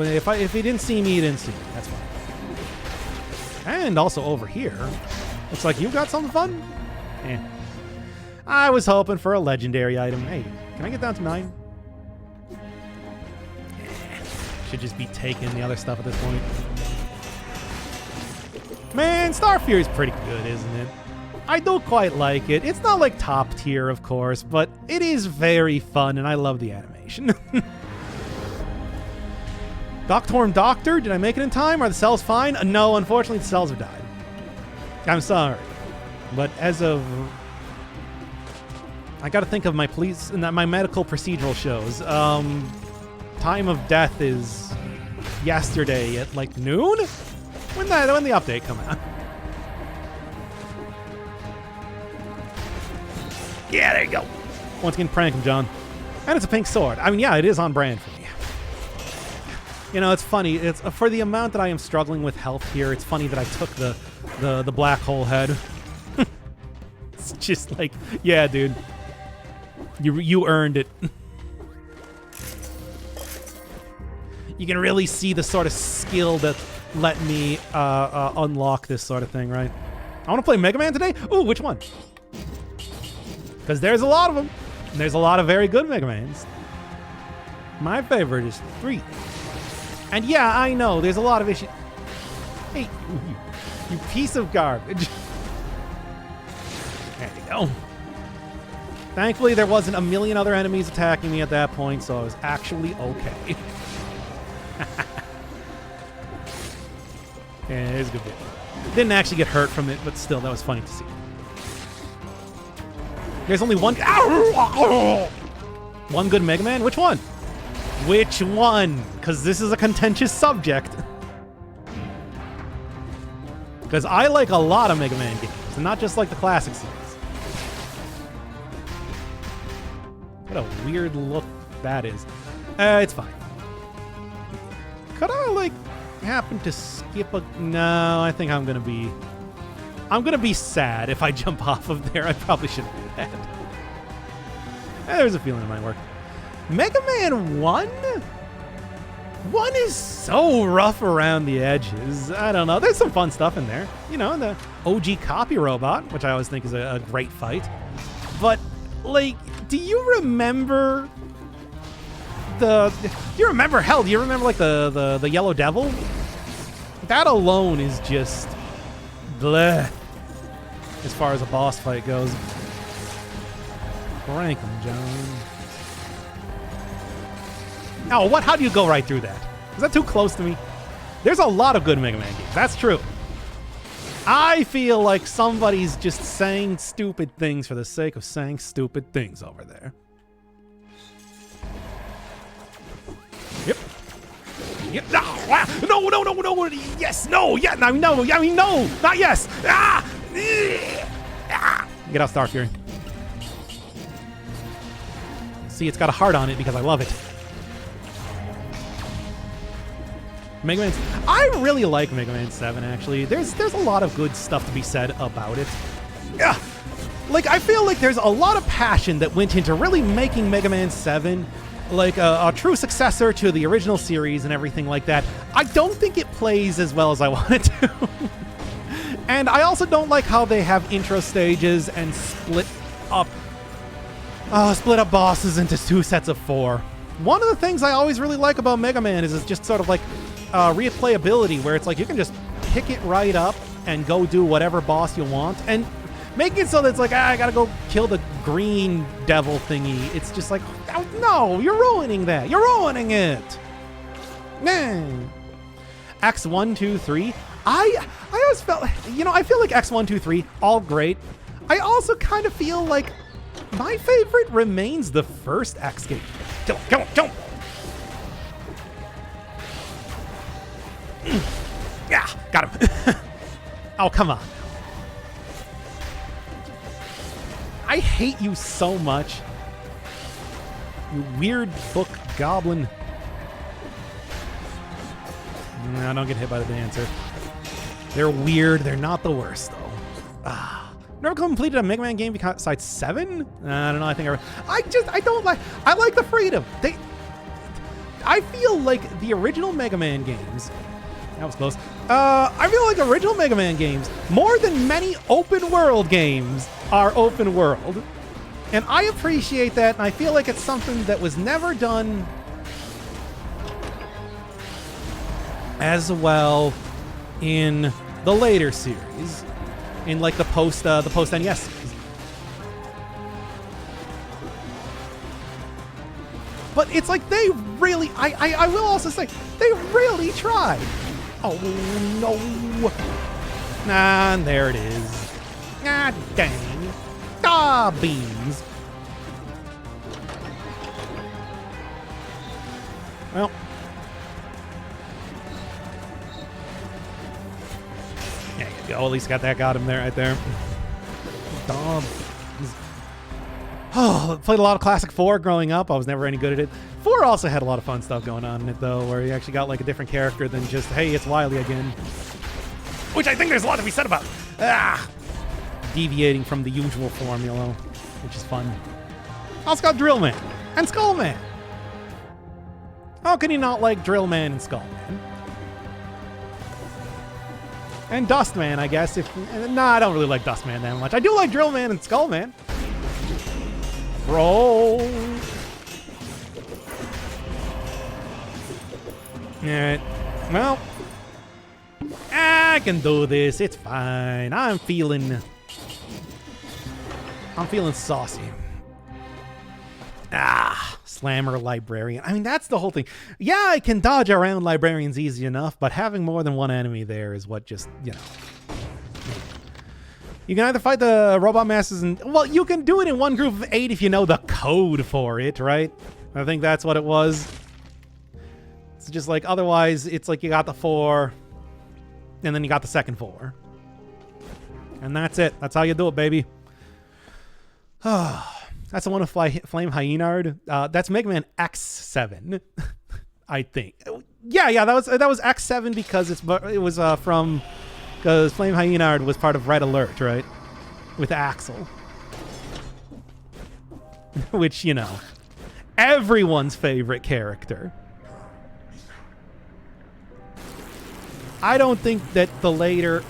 If he didn't see me, he didn't see me. That's fine. And also over here, looks like you got something fun. Eh. I was hoping for a legendary item. Hey, can I get down to 9? Should just be taking the other stuff at this point. Man, Starfury's pretty good, isn't it? I do quite like it. It's not like top tier, of course, but it is very fun, and I love the animation. Doctorm Doctor, did I make it in time? Are the cells fine? No, unfortunately, the cells have died. I'm sorry, but as of... I gotta think of my medical procedural shows. Time of death is yesterday at like noon? When the update come out. Yeah, there you go. Once again, prank him, John. And it's a pink sword. I mean, yeah, it is on brand for me. You know, it's funny. It's for the amount that I am struggling with health here, it's funny that I took the black hole head. It's just like, yeah, dude. You earned it. You can really see the sort of skill that let me unlock this sort of thing, right? I want to play Mega Man today? Ooh, which one? Because there's a lot of them. And there's a lot of very good Mega Mans. My favorite is 3. And yeah, I know, there's a lot of issues. Hey, you piece of garbage. There you go. Thankfully, there wasn't a million other enemies attacking me at that point, so I was actually okay. Yeah, it was a good bit. Didn't actually get hurt from it, but still, that was funny to see. There's only one... One good Mega Man? Which one? Which one? Because this is a contentious subject. Because I like a lot of Mega Man games, and not just like the classic series. What a weird look that is. It's fine. Could I, like, happen to skip a... No, I think I'm going to be... I'm gonna be sad if I jump off of there. I probably shouldn't do that. There's a feeling it might work. Mega Man 1? 1 is so rough around the edges. I don't know. There's some fun stuff in there. You know, the OG copy robot, which I always think is a great fight. But, like, do you remember hell, do you remember, like, the Yellow Devil? That alone is just bleh as far as a boss fight goes. Rank 'em, John. Oh, what? How do you go right through that? Is that too close to me? There's a lot of good Mega Man games. That's true. I feel like somebody's just saying stupid things for the sake of saying stupid things over there. Yep. Yep. No, no, no, no, no. Yes, no, yeah, no, no, I mean, no, not yes. Ah! Get out, Star Fury. See, it's got a heart on it because I love it. Mega Man. I really like Mega Man 7, actually. There's a lot of good stuff to be said about it. Yeah. Like, I feel like there's a lot of passion that went into really making Mega Man 7 like a true successor to the original series and everything like that. I don't think it plays as well as I want it to. And I also don't like how they have intro stages and split up bosses into 2 sets of 4. One of the things I always really like about Mega Man is it's just sort of like replayability, where it's like you can just pick it right up and go do whatever boss you want, and making it so that it's like, I gotta go kill the green devil thingy. It's just like, oh, no, you're ruining that. You're ruining it. Man. X1, 2, 3. I always felt, you know, I feel like X1, 2, 3, all great. I also kind of feel like my favorite remains the first X game. Kill him, kill him, kill him. Yeah, got him. Oh, come on. I hate you so much. You weird book goblin. No, don't get hit by the dancer. They're weird. They're not the worst, though. Never completed a Mega Man game besides 7? I don't know. I don't like. I like the freedom. I feel like the original Mega Man games. That was close. I feel like original Mega Man games, more than many open world games, are open world. And I appreciate that, and I feel like it's something that was never done as well in the later series, in like the post NES series. But it's like they really, I will also say, they really tried. Oh, no. And there it is. Ah, dang. Ah, beans. Well. There you go. At least got him there, right there. Dumb. Oh, played a lot of Classic 4 growing up. I was never any good at it. 4 also had a lot of fun stuff going on in it, though, where you actually got like a different character than just, hey, it's Wily again. Which I think there's a lot to be said about. Deviating from the usual formula, which is fun. Also got Drill Man and Skull Man. How can you not like Drill Man and Skull Man? And Dust Man, I guess. Nah, I don't really like Dust Man that much. I do like Drill Man and Skull Man. Roll. Alright. Well, I can do this. It's fine. I'm feeling saucy. Slammer Librarian. I mean, that's the whole thing. Yeah, I can dodge around Librarians easy enough, but having more than one enemy there is what just, you know. You can either fight the Robot Masters and, well, you can do it in one group of 8 if you know the code for it, right? I think that's what it was. It's just like, otherwise, it's like you got the 4, and then you got the second 4. And that's it. That's how you do it, baby. That's the one with Flame Hyenard. That's Mega Man X7, I think. Yeah, that was X7 because it was from Because Flame Hyenard was part of Red Alert, right? With Axel. Which, you know, everyone's favorite character. I don't think that the later...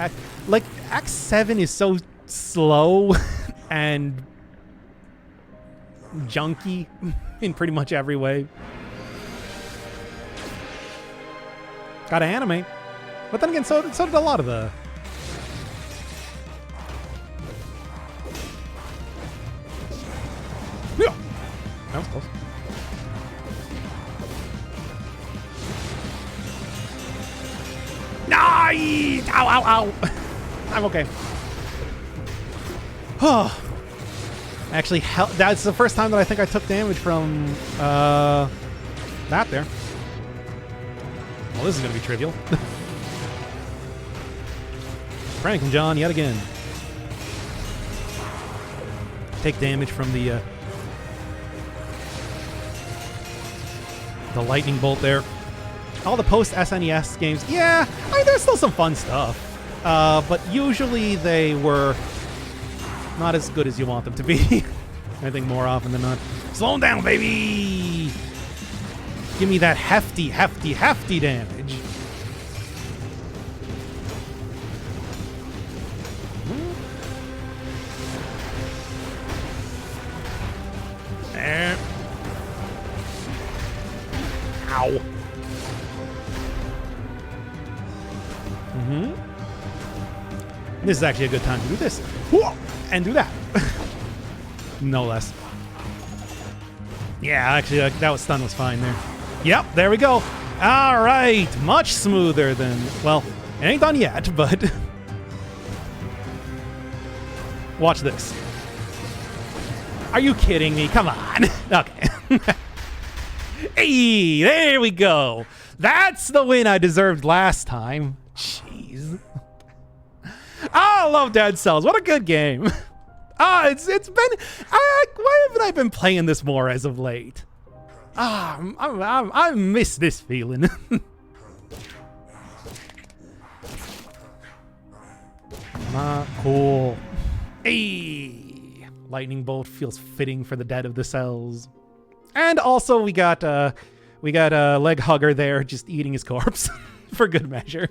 Like, Act 7 is so slow and junky in pretty much every way. Gotta animate. But then again, so did a lot of the... Yeah. That was close. Nice! Ow, ow, ow. I'm okay. Oh. Actually, that's the first time that I think I took damage from that there. Well, this is going to be trivial. Pranking John yet again. Take damage from the lightning bolt there. All the post-SNES games, yeah, I mean, there's still some fun stuff. But usually they were not as good as you want them to be. I think more often than not. Slow them down, baby! Give me that hefty, hefty, hefty damage. There. Ow. This is actually a good time to do this. Whoa! And do that. No less. Yeah, actually, that stun was fine there. Yep, there we go. All right, much smoother than... Well, it ain't done yet, but... Watch this. Are you kidding me? Come on. Okay. Hey, there we go. That's the win I deserved last time. Jeez. I love Dead Cells. What a good game. It's been... why haven't I been playing this more as of late? I miss this feeling. Cool. Hey, lightning bolt feels fitting for the dead of the cells. And also we got leg hugger there just eating his corpse for good measure.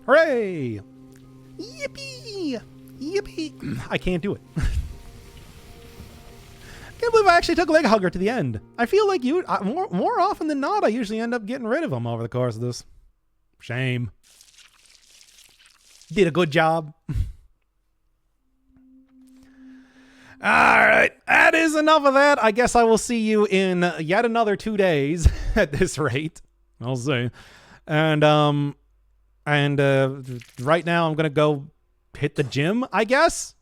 Hooray! Yippee! Yippee! I can't do it. Can't believe I actually took Leg Hugger to the end. I feel like more often than not, I usually end up getting rid of him over the course of this. Shame. Did a good job. All right, that is enough of that. I guess I will see you in yet another 2 days at this rate. I'll see. And right now I'm gonna go hit the gym, I guess.